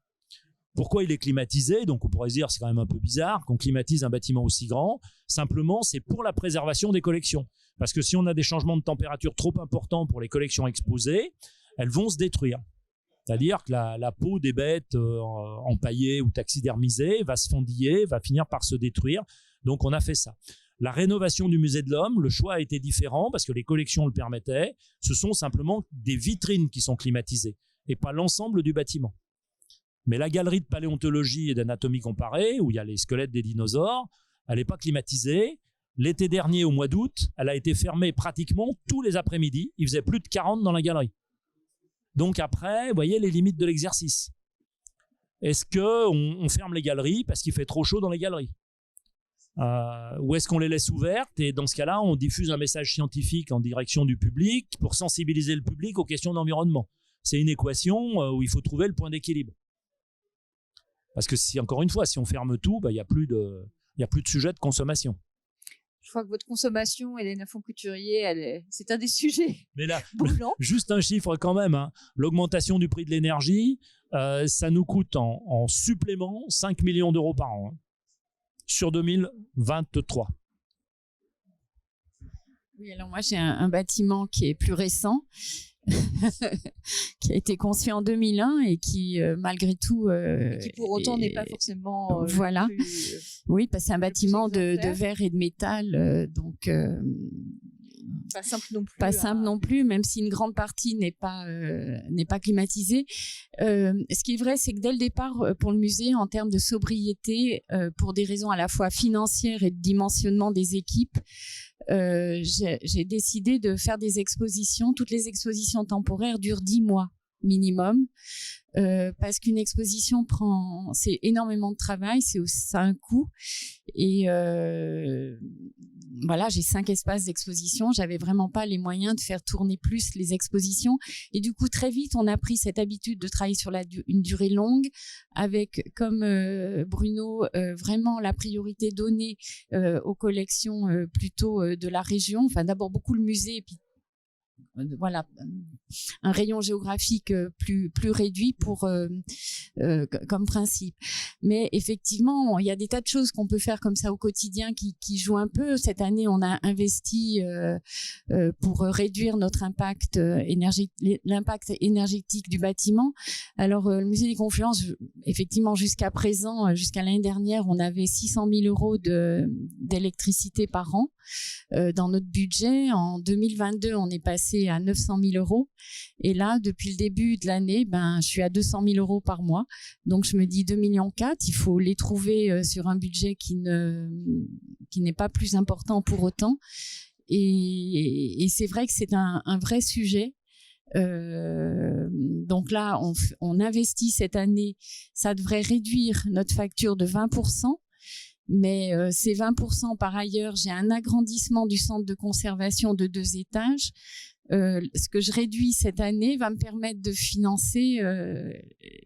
Pourquoi il est climatisé? Donc on pourrait se dire c'est quand même un peu bizarre qu'on climatise un bâtiment aussi grand. Simplement, c'est pour la préservation des collections. Parce que si on a des changements de température trop importants pour les collections exposées, elles vont se détruire. C'est-à-dire que la peau des bêtes empaillées ou taxidermisées va se fendiller, va finir par se détruire. Donc on a fait ça. La rénovation du musée de l'Homme, le choix a été différent parce que les collections le permettaient. Ce sont simplement des vitrines qui sont climatisées et pas l'ensemble du bâtiment. Mais la galerie de paléontologie et d'anatomie comparée, où il y a les squelettes des dinosaures, elle n'est pas climatisée. L'été dernier, au mois d'août, elle a été fermée pratiquement tous les après-midi. Il faisait plus de 40 dans la galerie. Donc après, vous voyez les limites de l'exercice. Est-ce qu'on ferme les galeries parce qu'il fait trop chaud dans les galeries ? Ou est-ce qu'on les laisse ouvertes et dans ce cas-là, on diffuse un message scientifique en direction du public pour sensibiliser le public aux questions d'environnement. C'est une équation où il faut trouver le point d'équilibre. Parce que encore une fois, si on ferme tout, il n'y a plus de sujet de consommation. Je crois que votre consommation, Hélène Lafont-Couturier, c'est un des sujets. Mais là, brûlants. Juste un chiffre quand même. Hein. L'augmentation du prix de l'énergie, ça nous coûte en supplément 5 millions d'euros par an. Hein. Sur 2023. Oui, alors moi j'ai un bâtiment qui est plus récent, qui a été conçu en 2001 et qui malgré tout... qui pour autant n'est pas forcément... voilà. Oui, parce que c'est un bâtiment de verre et de métal, donc... pas simple non plus. Pas simple non plus, même si une grande partie n'est pas climatisée. Ce qui est vrai, c'est que dès le départ, pour le musée, en termes de sobriété, pour des raisons à la fois financières et de dimensionnement des équipes, j'ai décidé de faire des expositions. Toutes les expositions temporaires durent 10 mois minimum. Parce qu'une exposition c'est énormément de travail, ça a un coût et voilà, j'ai 5 espaces d'exposition, j'avais vraiment pas les moyens de faire tourner plus les expositions et du coup très vite on a pris cette habitude de travailler sur une durée longue avec comme Bruno vraiment la priorité donnée aux collections plutôt de la région, enfin d'abord beaucoup le musée et puis voilà, un rayon géographique plus réduit comme principe. Mais effectivement, il y a des tas de choses qu'on peut faire comme ça au quotidien qui jouent un peu. Cette année, on a investi pour réduire notre impact l'impact énergétique du bâtiment. Alors, le musée des Confluences, effectivement, jusqu'à présent, jusqu'à l'année dernière, on avait 600 000 euros d'électricité par an dans notre budget. En 2022, on est passé à 900 000 euros. Et là, depuis le début de l'année, je suis à 200 000 euros par mois. Donc, je me dis 2,4 millions, il faut les trouver sur un budget qui n'est pas plus important pour autant. Et c'est vrai que c'est un vrai sujet. Donc là, on investit cette année. Ça devrait réduire notre facture de 20%. Mais ces 20% par ailleurs, j'ai un agrandissement du centre de conservation de 2 étages. Ce que je réduis cette année va me permettre de financer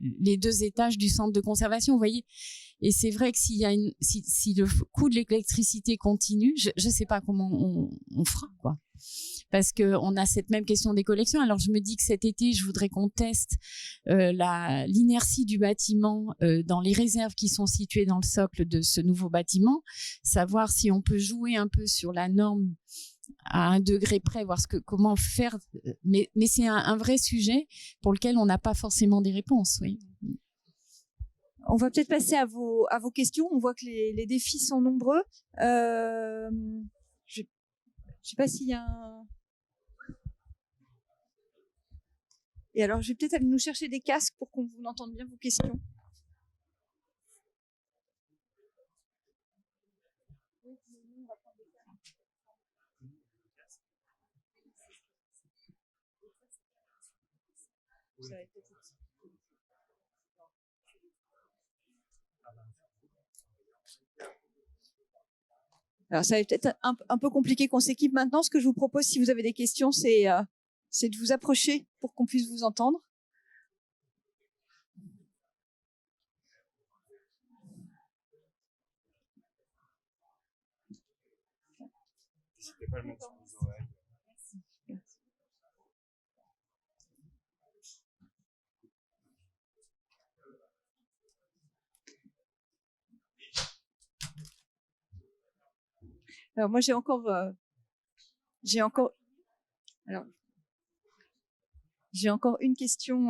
les 2 étages du centre de conservation. Vous voyez, et c'est vrai que si le coût de l'électricité continue, je ne sais pas comment on fera, quoi. Parce qu'on a cette même question des collections. Alors, je me dis que cet été, je voudrais qu'on teste l'inertie du bâtiment dans les réserves qui sont situées dans le socle de ce nouveau bâtiment, savoir si on peut jouer un peu sur la norme à 1 degré près, voir comment faire. Mais c'est un vrai sujet pour lequel on n'a pas forcément des réponses, oui. On va peut-être passer à vos questions. On voit que les défis sont nombreux. Je ne sais pas s'il y a un... Et alors, je vais peut-être aller nous chercher des casques pour qu'on vous entende bien vos questions. Alors, ça va peut-être un peu compliqué qu'on s'équipe maintenant. Ce que je vous propose, si vous avez des questions, c'est de vous approcher pour qu'on puisse vous entendre. N'hésitez pas à le mettre sur vos oreilles. Alors moi j'ai encore une question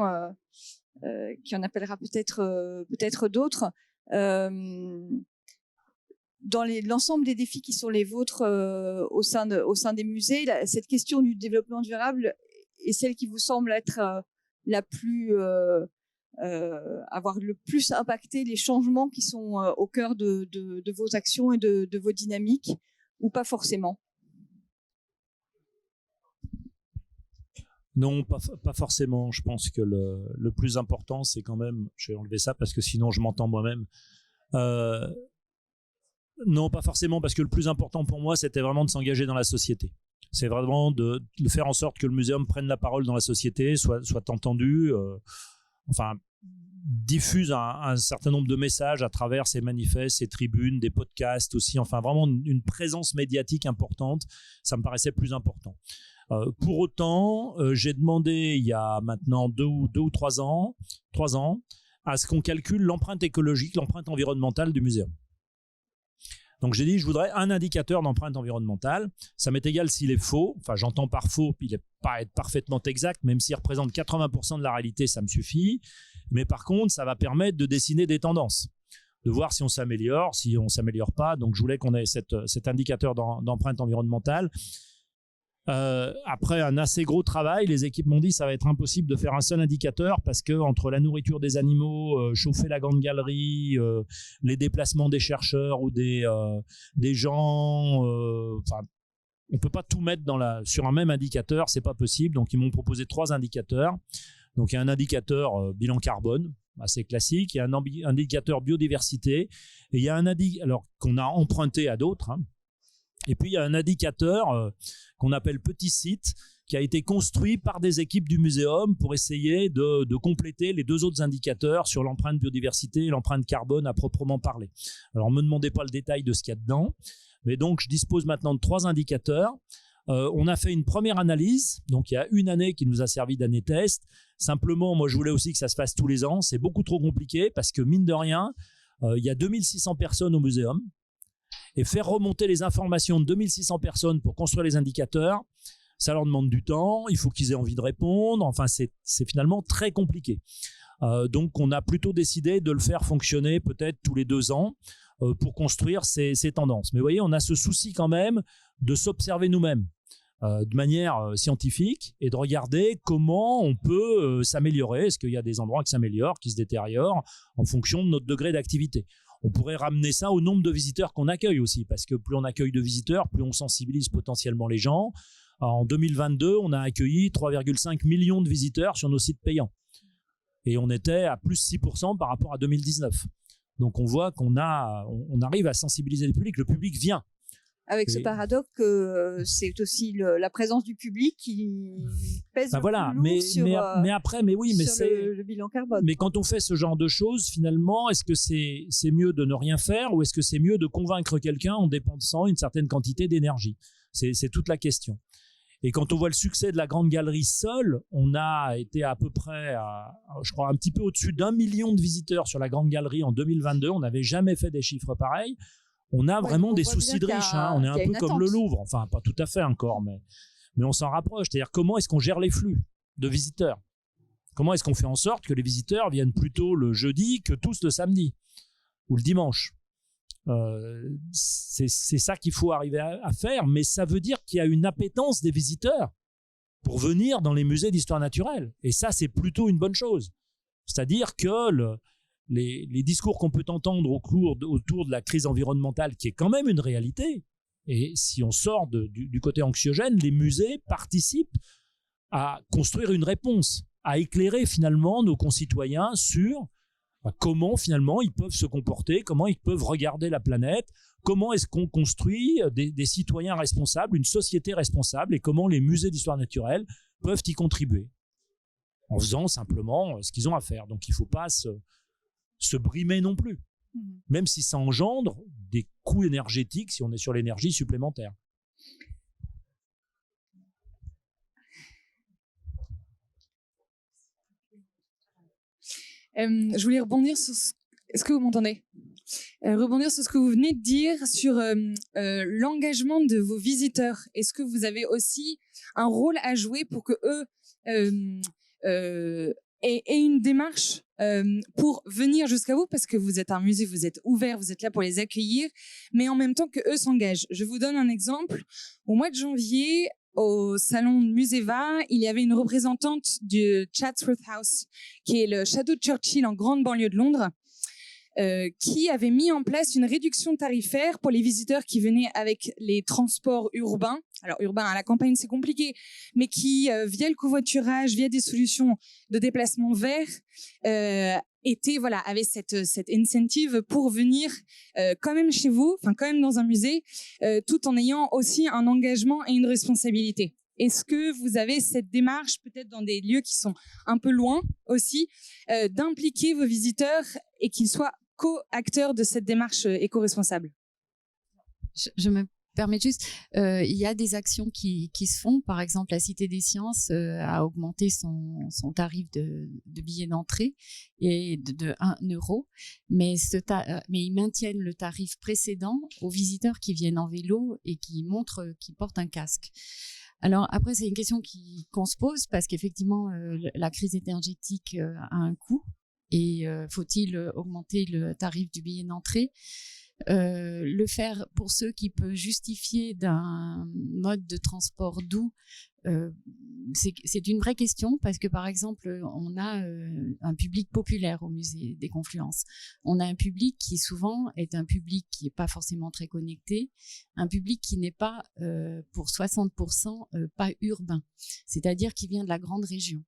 qui en appellera peut-être d'autres. Dans l'ensemble des défis qui sont les vôtres au sein des musées, cette question du développement durable est celle qui vous semble être la plus avoir le plus impacté les changements qui sont au cœur de vos actions et de vos dynamiques, ou pas forcément? Non, pas forcément. Je pense que le plus important, c'est quand même... Je vais enlever ça parce que sinon je m'entends moi-même. Non, pas forcément, parce que le plus important pour moi, c'était vraiment de s'engager dans la société. C'est vraiment de faire en sorte que le muséum prenne la parole dans la société, soit entendu, diffuse un certain nombre de messages à travers ses manifestes, ses tribunes, des podcasts aussi, enfin vraiment une présence médiatique importante. Ça me paraissait plus important. Pour autant, j'ai demandé il y a maintenant 2 ou 3 ans, à ce qu'on calcule l'empreinte écologique, l'empreinte environnementale du muséum. Donc j'ai dit, je voudrais un indicateur d'empreinte environnementale. Ça m'est égal s'il est faux. Enfin, j'entends par faux, puis il n'est pas être parfaitement exact, même s'il représente 80% de la réalité, ça me suffit. Mais par contre, ça va permettre de dessiner des tendances, de voir si on s'améliore, si on ne s'améliore pas. Donc je voulais qu'on ait cet indicateur d'empreinte environnementale. Après un assez gros travail, les équipes m'ont dit ça va être impossible de faire un seul indicateur parce que entre la nourriture des animaux, chauffer la grande galerie, les déplacements des chercheurs ou des gens, on peut pas tout mettre sur un même indicateur, c'est pas possible. Donc ils m'ont proposé 3 indicateurs. Donc il y a un indicateur bilan carbone, assez classique, il y a un indicateur biodiversité et il y a un alors qu'on a emprunté à d'autres. Et puis il y a un indicateur qu'on appelle Petit Site, qui a été construit par des équipes du muséum pour essayer de compléter les 2 autres indicateurs sur l'empreinte biodiversité et l'empreinte carbone à proprement parler. Alors, ne me demandez pas le détail de ce qu'il y a dedans, mais donc je dispose maintenant de 3 indicateurs. On a fait une première analyse, donc il y a une année qui nous a servi d'année test. Simplement, moi je voulais aussi que ça se fasse tous les ans. C'est beaucoup trop compliqué parce que mine de rien, il y a 2600 personnes au muséum. Et faire remonter les informations de 2600 personnes pour construire les indicateurs, ça leur demande du temps, il faut qu'ils aient envie de répondre, enfin c'est finalement très compliqué. Donc on a plutôt décidé de le faire fonctionner peut-être tous les 2 ans pour construire ces tendances. Mais vous voyez, on a ce souci quand même de s'observer nous-mêmes de manière scientifique et de regarder comment on peut s'améliorer. Est-ce qu'il y a des endroits qui s'améliorent, qui se détériorent en fonction de notre degré d'activité? On pourrait ramener ça au nombre de visiteurs qu'on accueille aussi, parce que plus on accueille de visiteurs, plus on sensibilise potentiellement les gens. En 2022, on a accueilli 3,5 millions de visiteurs sur nos sites payants. Et on était à plus 6% par rapport à 2019. Donc on voit qu'on arrive à sensibiliser le public. Le public vient. Avec ce paradoxe que c'est aussi la présence du public qui pèse le plus lourd sur le bilan carbone. Mais quand on fait ce genre de choses, finalement, est-ce que c'est mieux de ne rien faire ou est-ce que c'est mieux de convaincre quelqu'un en dépensant une certaine quantité d'énergie? C'est toute la question. Et quand on voit le succès de la Grande Galerie seule, on a été à peu près, je crois, un petit peu au-dessus d'1 million de visiteurs sur la Grande Galerie en 2022. On n'avait jamais fait des chiffres pareils. On a vraiment des soucis de riches. On est un peu comme le Louvre. Enfin, pas tout à fait encore, mais on s'en rapproche. C'est-à-dire, comment est-ce qu'on gère les flux de visiteurs? Comment est-ce qu'on fait en sorte que les visiteurs viennent plutôt le jeudi que tous le samedi ou le dimanche? C'est ça qu'il faut arriver à faire, mais ça veut dire qu'il y a une appétence des visiteurs pour venir dans les musées d'histoire naturelle. Et ça, c'est plutôt une bonne chose. C'est-à-dire que les discours qu'on peut entendre autour de la crise environnementale, qui est quand même une réalité, et si on sort du côté anxiogène, les musées participent à construire une réponse, à éclairer finalement nos concitoyens sur comment finalement ils peuvent se comporter, comment ils peuvent regarder la planète, comment est-ce qu'on construit des citoyens responsables, une société responsable, et comment les musées d'histoire naturelle peuvent y contribuer en faisant simplement ce qu'ils ont à faire. Donc il ne faut pas se brimer non plus, même si ça engendre des coûts énergétiques si on est sur l'énergie supplémentaire. Je voulais rebondir sur est-ce que vous m'entendez? Rebondir sur ce que vous venez de dire sur l'engagement de vos visiteurs. Est-ce que vous avez aussi un rôle à jouer pour que eux aient une démarche pour venir jusqu'à vous, parce que vous êtes un musée, vous êtes ouvert, vous êtes là pour les accueillir, mais en même temps que eux s'engagent. Je vous donne un exemple. Au mois de janvier, au salon de Museva, il y avait une représentante du Chatsworth House, qui est le château de Churchill en grande banlieue de Londres. qui avait mis en place une réduction tarifaire pour les visiteurs qui venaient avec les transports urbains. Alors urbain à la campagne c'est compliqué, mais qui via le covoiturage, via des solutions de déplacement vert, avait cette incentive pour venir quand même chez vous, enfin quand même dans un musée, tout en ayant aussi un engagement et une responsabilité. Est-ce que vous avez cette démarche, peut-être dans des lieux qui sont un peu loin aussi, d'impliquer vos visiteurs et qu'ils soient co-acteurs de cette démarche éco-responsable? Je me permets juste, il y a des actions qui se font. Par exemple, la Cité des Sciences a augmenté son tarif de billet d'entrée et de 1 euro, mais ils maintiennent le tarif précédent aux visiteurs qui viennent en vélo et qui portent un casque. Alors après, c'est une question qu'on se pose parce qu'effectivement, la crise énergétique a un coût et faut-il augmenter le tarif du billet d'entrée? Le faire pour ceux qui peuvent justifier d'un mode de transport doux, c'est une vraie question parce que par exemple on a un public populaire au musée des Confluences. On a un public qui souvent est un public qui n'est pas forcément très connecté, un public qui n'est pas pour 60% pas urbain, c'est-à-dire qui vient de la grande région,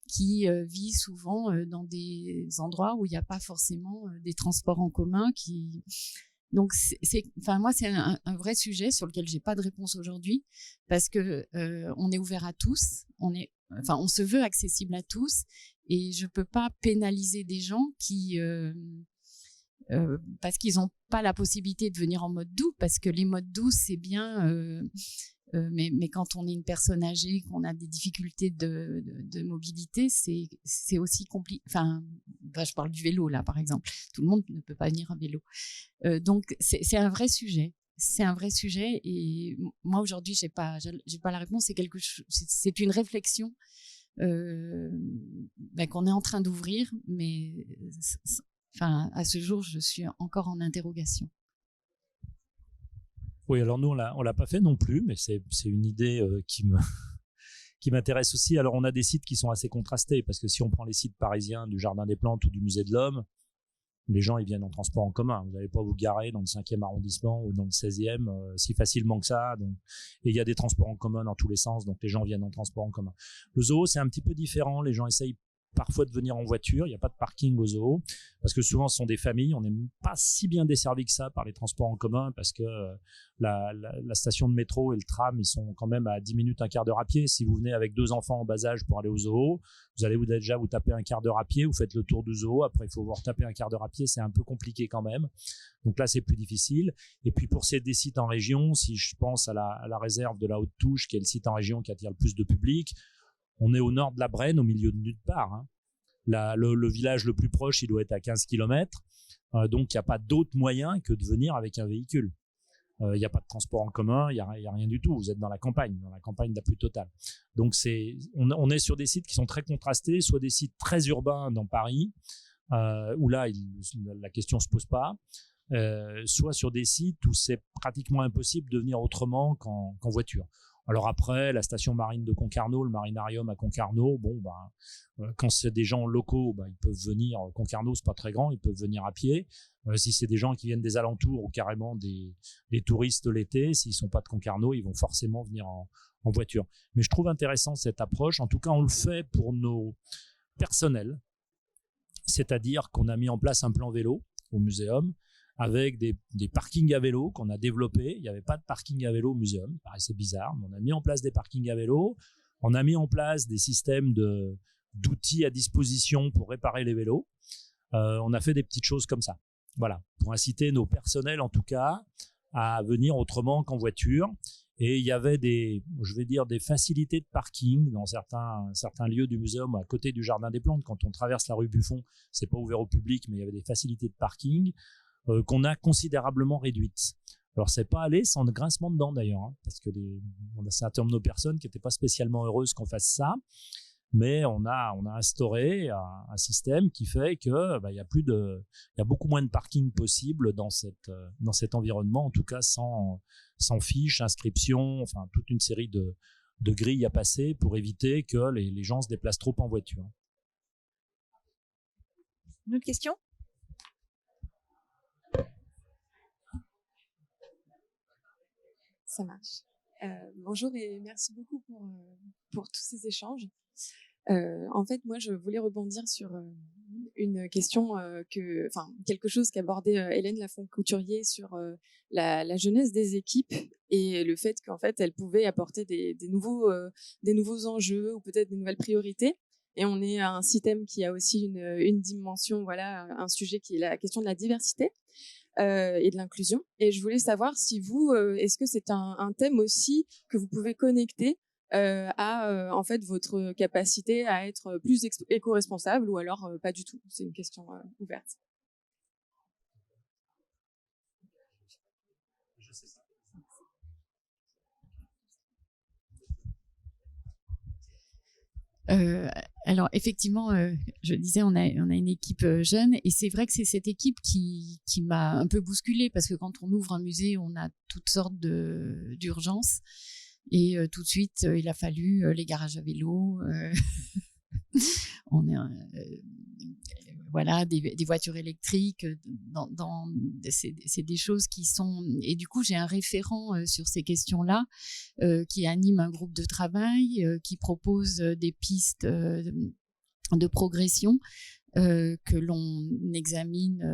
qui vit souvent dans des endroits où il n'y a pas forcément des transports en commun qui... Donc, moi, c'est un vrai sujet sur lequel j'ai pas de réponse aujourd'hui parce que on est ouvert à tous, on se veut accessible à tous et je peux pas pénaliser des gens qui parce qu'ils ont pas la possibilité de venir en mode doux parce que les modes doux c'est bien. Mais quand on est une personne âgée, qu'on a des difficultés de mobilité, c'est aussi compliqué. Enfin, je parle du vélo là, par exemple. Tout le monde ne peut pas venir en vélo. Donc, c'est un vrai sujet. C'est un vrai sujet. Et moi aujourd'hui, j'ai pas la réponse. C'est une réflexion qu'on est en train d'ouvrir, mais à ce jour, je suis encore en interrogation. Oui, alors nous, on l'a pas fait non plus, mais c'est une idée qui m'intéresse aussi. Alors, on a des sites qui sont assez contrastés, parce que si on prend les sites parisiens du Jardin des Plantes ou du Musée de l'Homme, les gens, ils viennent en transport en commun. Vous n'allez pas vous garer dans le 5e arrondissement ou dans le 16e si facilement que ça. Donc, et il y a des transports en commun dans tous les sens, donc les gens viennent en transport en commun. Le zoo, c'est un petit peu différent. Les gens essayent parfois de venir en voiture, il n'y a pas de parking au zoo, parce que souvent ce sont des familles, on n'est pas si bien desservi que ça par les transports en commun, parce que la station de métro et le tram, ils sont quand même à 10 minutes, un quart d'heure à pied. Si vous venez avec 2 enfants en bas âge pour aller au zoo, vous allez déjà vous taper un quart d'heure à pied, vous faites le tour du zoo, après il faut vous retaper un quart d'heure à pied, c'est un peu compliqué quand même. Donc là, c'est plus difficile. Et puis pour des sites en région, si je pense à la réserve de la Haute-Touche, qui est le site en région qui attire le plus de public, on est au nord de la Brenne, au milieu de nulle part. Hein. Le village le plus proche, il doit être à 15 km. Donc, il n'y a pas d'autre moyen que de venir avec un véhicule. Il n'y a pas de transport en commun, il n'y a rien du tout. Vous êtes dans la campagne la plus totale. Donc, on est sur des sites qui sont très contrastés, soit des sites très urbains dans Paris, où là, la question ne se pose pas, soit sur des sites où c'est pratiquement impossible de venir autrement qu'en voiture. Alors après, la station marine de Concarneau, le marinarium à Concarneau, quand c'est des gens locaux, ils peuvent venir. Concarneau, c'est pas très grand, ils peuvent venir à pied. Si c'est des gens qui viennent des alentours ou carrément des touristes l'été, s'ils sont pas de Concarneau, ils vont forcément venir en voiture. Mais je trouve intéressant cette approche. En tout cas, on le fait pour nos personnels, c'est-à-dire qu'on a mis en place un plan vélo au muséum, avec des parkings à vélo qu'on a développés. Il n'y avait pas de parking à vélo au muséum, ça paraissait bizarre, mais on a mis en place des parkings à vélo, on a mis en place des systèmes d'outils à disposition pour réparer les vélos. On a fait des petites choses comme ça, voilà, pour inciter nos personnels en tout cas à venir autrement qu'en voiture. Et il y avait des facilités de parking dans certains lieux du muséum à côté du Jardin des Plantes. Quand on traverse la rue Buffon, c'est pas ouvert au public, mais il y avait des facilités de parking qu'on a considérablement réduites. Alors c'est pas allé sans grincement de dents d'ailleurs, hein, parce que on a un certain nombre de personnes qui n'étaient pas spécialement heureuses qu'on fasse ça, mais on a instauré un système qui fait que il y a beaucoup moins de parking possible dans cet environnement, en tout cas sans fiches, inscriptions, enfin toute une série de grilles à passer pour éviter que les gens se déplacent trop en voiture. Une autre question ? Ça marche. Bonjour et merci beaucoup pour tous ces échanges. En fait, moi, je voulais rebondir sur une question quelque chose qu'abordait Hélène Lafont-Couturier sur la jeunesse des équipes et le fait qu'en fait, elle pouvait apporter des nouveaux enjeux ou peut-être des nouvelles priorités. Et on est à un système qui a aussi une dimension, voilà, un sujet qui est la question de la diversité et de l'inclusion. Et je voulais savoir si vous, est-ce que c'est un thème aussi que vous pouvez connecter à en fait votre capacité à être plus éco-responsable ou alors pas du tout. C'est une question ouverte. Alors effectivement, je disais, on a une équipe jeune et c'est vrai que c'est cette équipe qui m'a un peu bousculée parce que quand on ouvre un musée, on a toutes sortes d'urgences et tout de suite, il a fallu les garages à vélo, voilà, des voitures électriques. C'est des choses qui sont... Et du coup, j'ai un référent sur ces questions-là qui anime un groupe de travail, qui propose des pistes de progression que l'on examine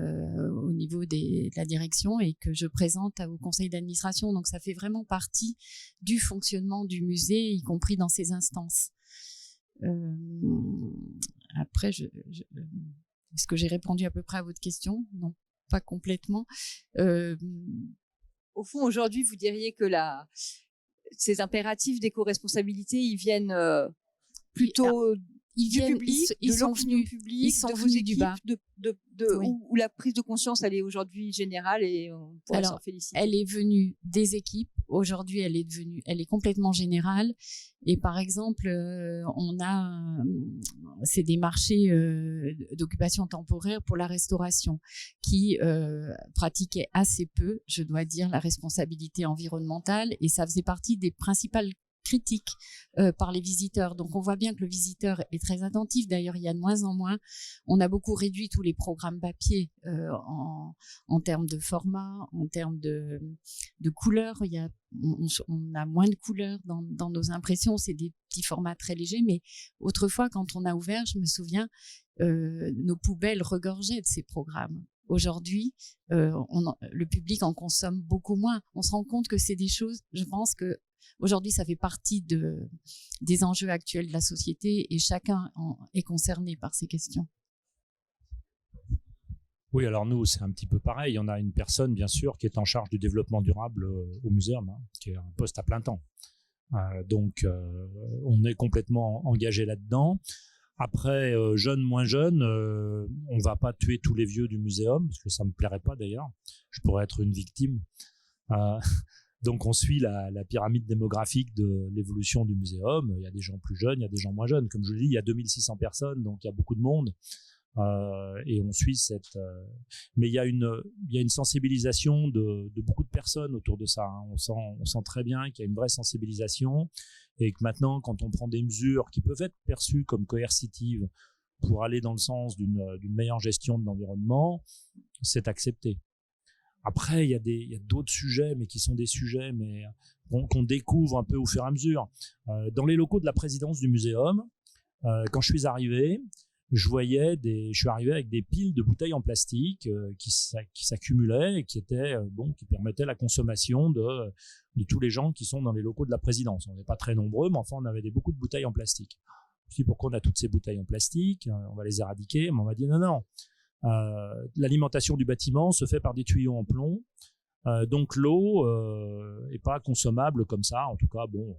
au niveau de la direction et que je présente au conseil d'administration. Donc, ça fait vraiment partie du fonctionnement du musée, y compris dans ces instances. Après, est-ce que j'ai répondu à peu près à votre question? Non, pas complètement. Au fond, aujourd'hui, vous diriez que ces impératifs d'éco-responsabilité, ils viennent plutôt du public, de l'opinion publique, de vos équipes, oui. où la prise de conscience, elle est aujourd'hui générale et on pourrait s'en féliciter. Elle est venue des équipes. Aujourd'hui, elle est complètement générale. Et par exemple, c'est des marchés d'occupation temporaire pour la restauration qui pratiquaient assez peu, je dois dire, la responsabilité environnementale. Et ça faisait partie des principales critiques par les visiteurs. Donc, on voit bien que le visiteur est très attentif. D'ailleurs, il y a de moins en moins. On a beaucoup réduit tous les programmes papier en termes de format, en termes de couleurs. On a moins de couleurs dans nos impressions. C'est des petits formats très légers. Mais autrefois, quand on a ouvert, je me souviens, nos poubelles regorgeaient de ces programmes. Aujourd'hui, le public en consomme beaucoup moins. On se rend compte que c'est des choses, je pense que aujourd'hui, ça fait partie des enjeux actuels de la société et chacun est concerné par ces questions. Oui, alors nous, c'est un petit peu pareil. On a une personne, bien sûr, qui est en charge du développement durable au muséum, qui est un poste à plein temps. Donc, on est complètement engagé là-dedans. Après, jeune, moins jeune, on ne va pas tuer tous les vieux du muséum, parce que ça ne me plairait pas d'ailleurs. Je pourrais être une victime. Donc, on suit la pyramide démographique de l'évolution du muséum. Il y a des gens plus jeunes, il y a des gens moins jeunes. Comme je le dis, il y a 2600 personnes, donc il y a beaucoup de monde. Et on suit mais il y a une sensibilisation de beaucoup de personnes autour de ça. On sent très bien qu'il y a une vraie sensibilisation et que maintenant, quand on prend des mesures qui peuvent être perçues comme coercitives pour aller dans le sens d'une meilleure gestion de l'environnement, c'est accepté. Après, il y a d'autres sujets, mais qui sont des sujets qu'on découvre un peu au fur et à mesure. Dans les locaux de la présidence du muséum, quand je suis arrivé, je suis arrivé avec des piles de bouteilles en plastique qui s'accumulaient et qui permettaient la consommation de tous les gens qui sont dans les locaux de la présidence. On n'est pas très nombreux, mais enfin, on avait beaucoup de bouteilles en plastique. Je me suis dit, pourquoi on a toutes ces bouteilles en plastique? On va les éradiquer. Mais on m'a dit, non. L'alimentation du bâtiment se fait par des tuyaux en plomb. Donc, l'eau n'est pas consommable comme ça. En tout cas, bon...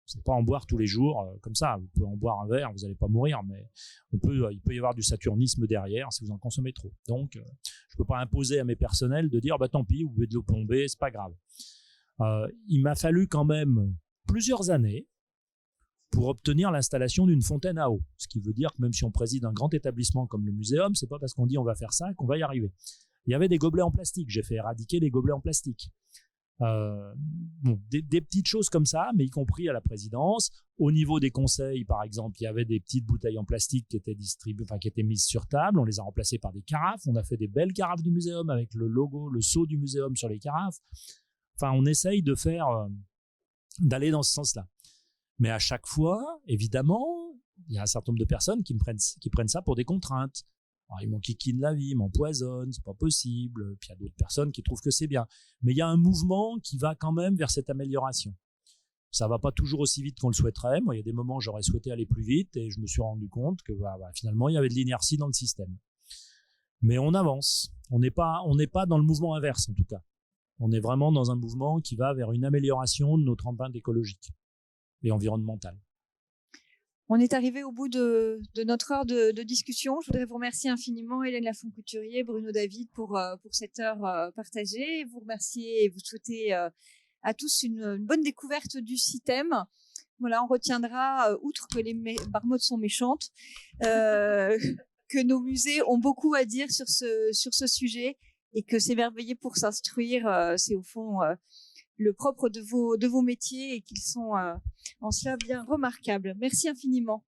C'est pas en boire tous les jours comme ça. Vous pouvez en boire un verre, vous n'allez pas mourir, mais il peut y avoir du saturnisme derrière si vous en consommez trop. Donc, je peux pas imposer à mes personnels de dire, tant pis, vous buvez de l'eau plombée, c'est pas grave. Il m'a fallu quand même plusieurs années pour obtenir l'installation d'une fontaine à eau. Ce qui veut dire que même si on préside un grand établissement comme le muséum, c'est pas parce qu'on dit on va faire ça qu'on va y arriver. Il y avait des gobelets en plastique. J'ai fait éradiquer les gobelets en plastique. Des petites choses comme ça, mais y compris à la présidence. Au niveau des conseils, par exemple, il y avait des petites bouteilles en plastique qui étaient qui étaient mises sur table. On les a remplacées par des carafes. On a fait des belles carafes du muséum avec le logo, le sceau du muséum sur les carafes. Enfin, on essaye de faire, d'aller dans ce sens-là. Mais à chaque fois, évidemment, il y a un certain nombre de personnes qui prennent ça pour des contraintes. Alors, ils m'enquiquinent la vie, ils m'empoisonnent, c'est pas possible. Puis il y a d'autres personnes qui trouvent que c'est bien. Mais il y a un mouvement qui va quand même vers cette amélioration. Ça va pas toujours aussi vite qu'on le souhaiterait. Moi, il y a des moments où j'aurais souhaité aller plus vite et je me suis rendu compte que finalement, il y avait de l'inertie dans le système. Mais on avance. On n'est pas dans le mouvement inverse, en tout cas. On est vraiment dans un mouvement qui va vers une amélioration de notre empreinte écologique et environnementale. On est arrivé au bout de notre heure de discussion. Je voudrais vous remercier infiniment, Hélène Lafont-Couturier, Bruno David, pour cette heure partagée. Vous remercier et vous souhaiter à tous une bonne découverte du CITEM. Voilà, on retiendra, outre que les marmottes sont méchantes, que nos musées ont beaucoup à dire sur ce sujet et que s'émerveiller pour s'instruire, c'est au fond le propre de vos métiers et qu'ils sont en cela bien remarquables. Merci infiniment.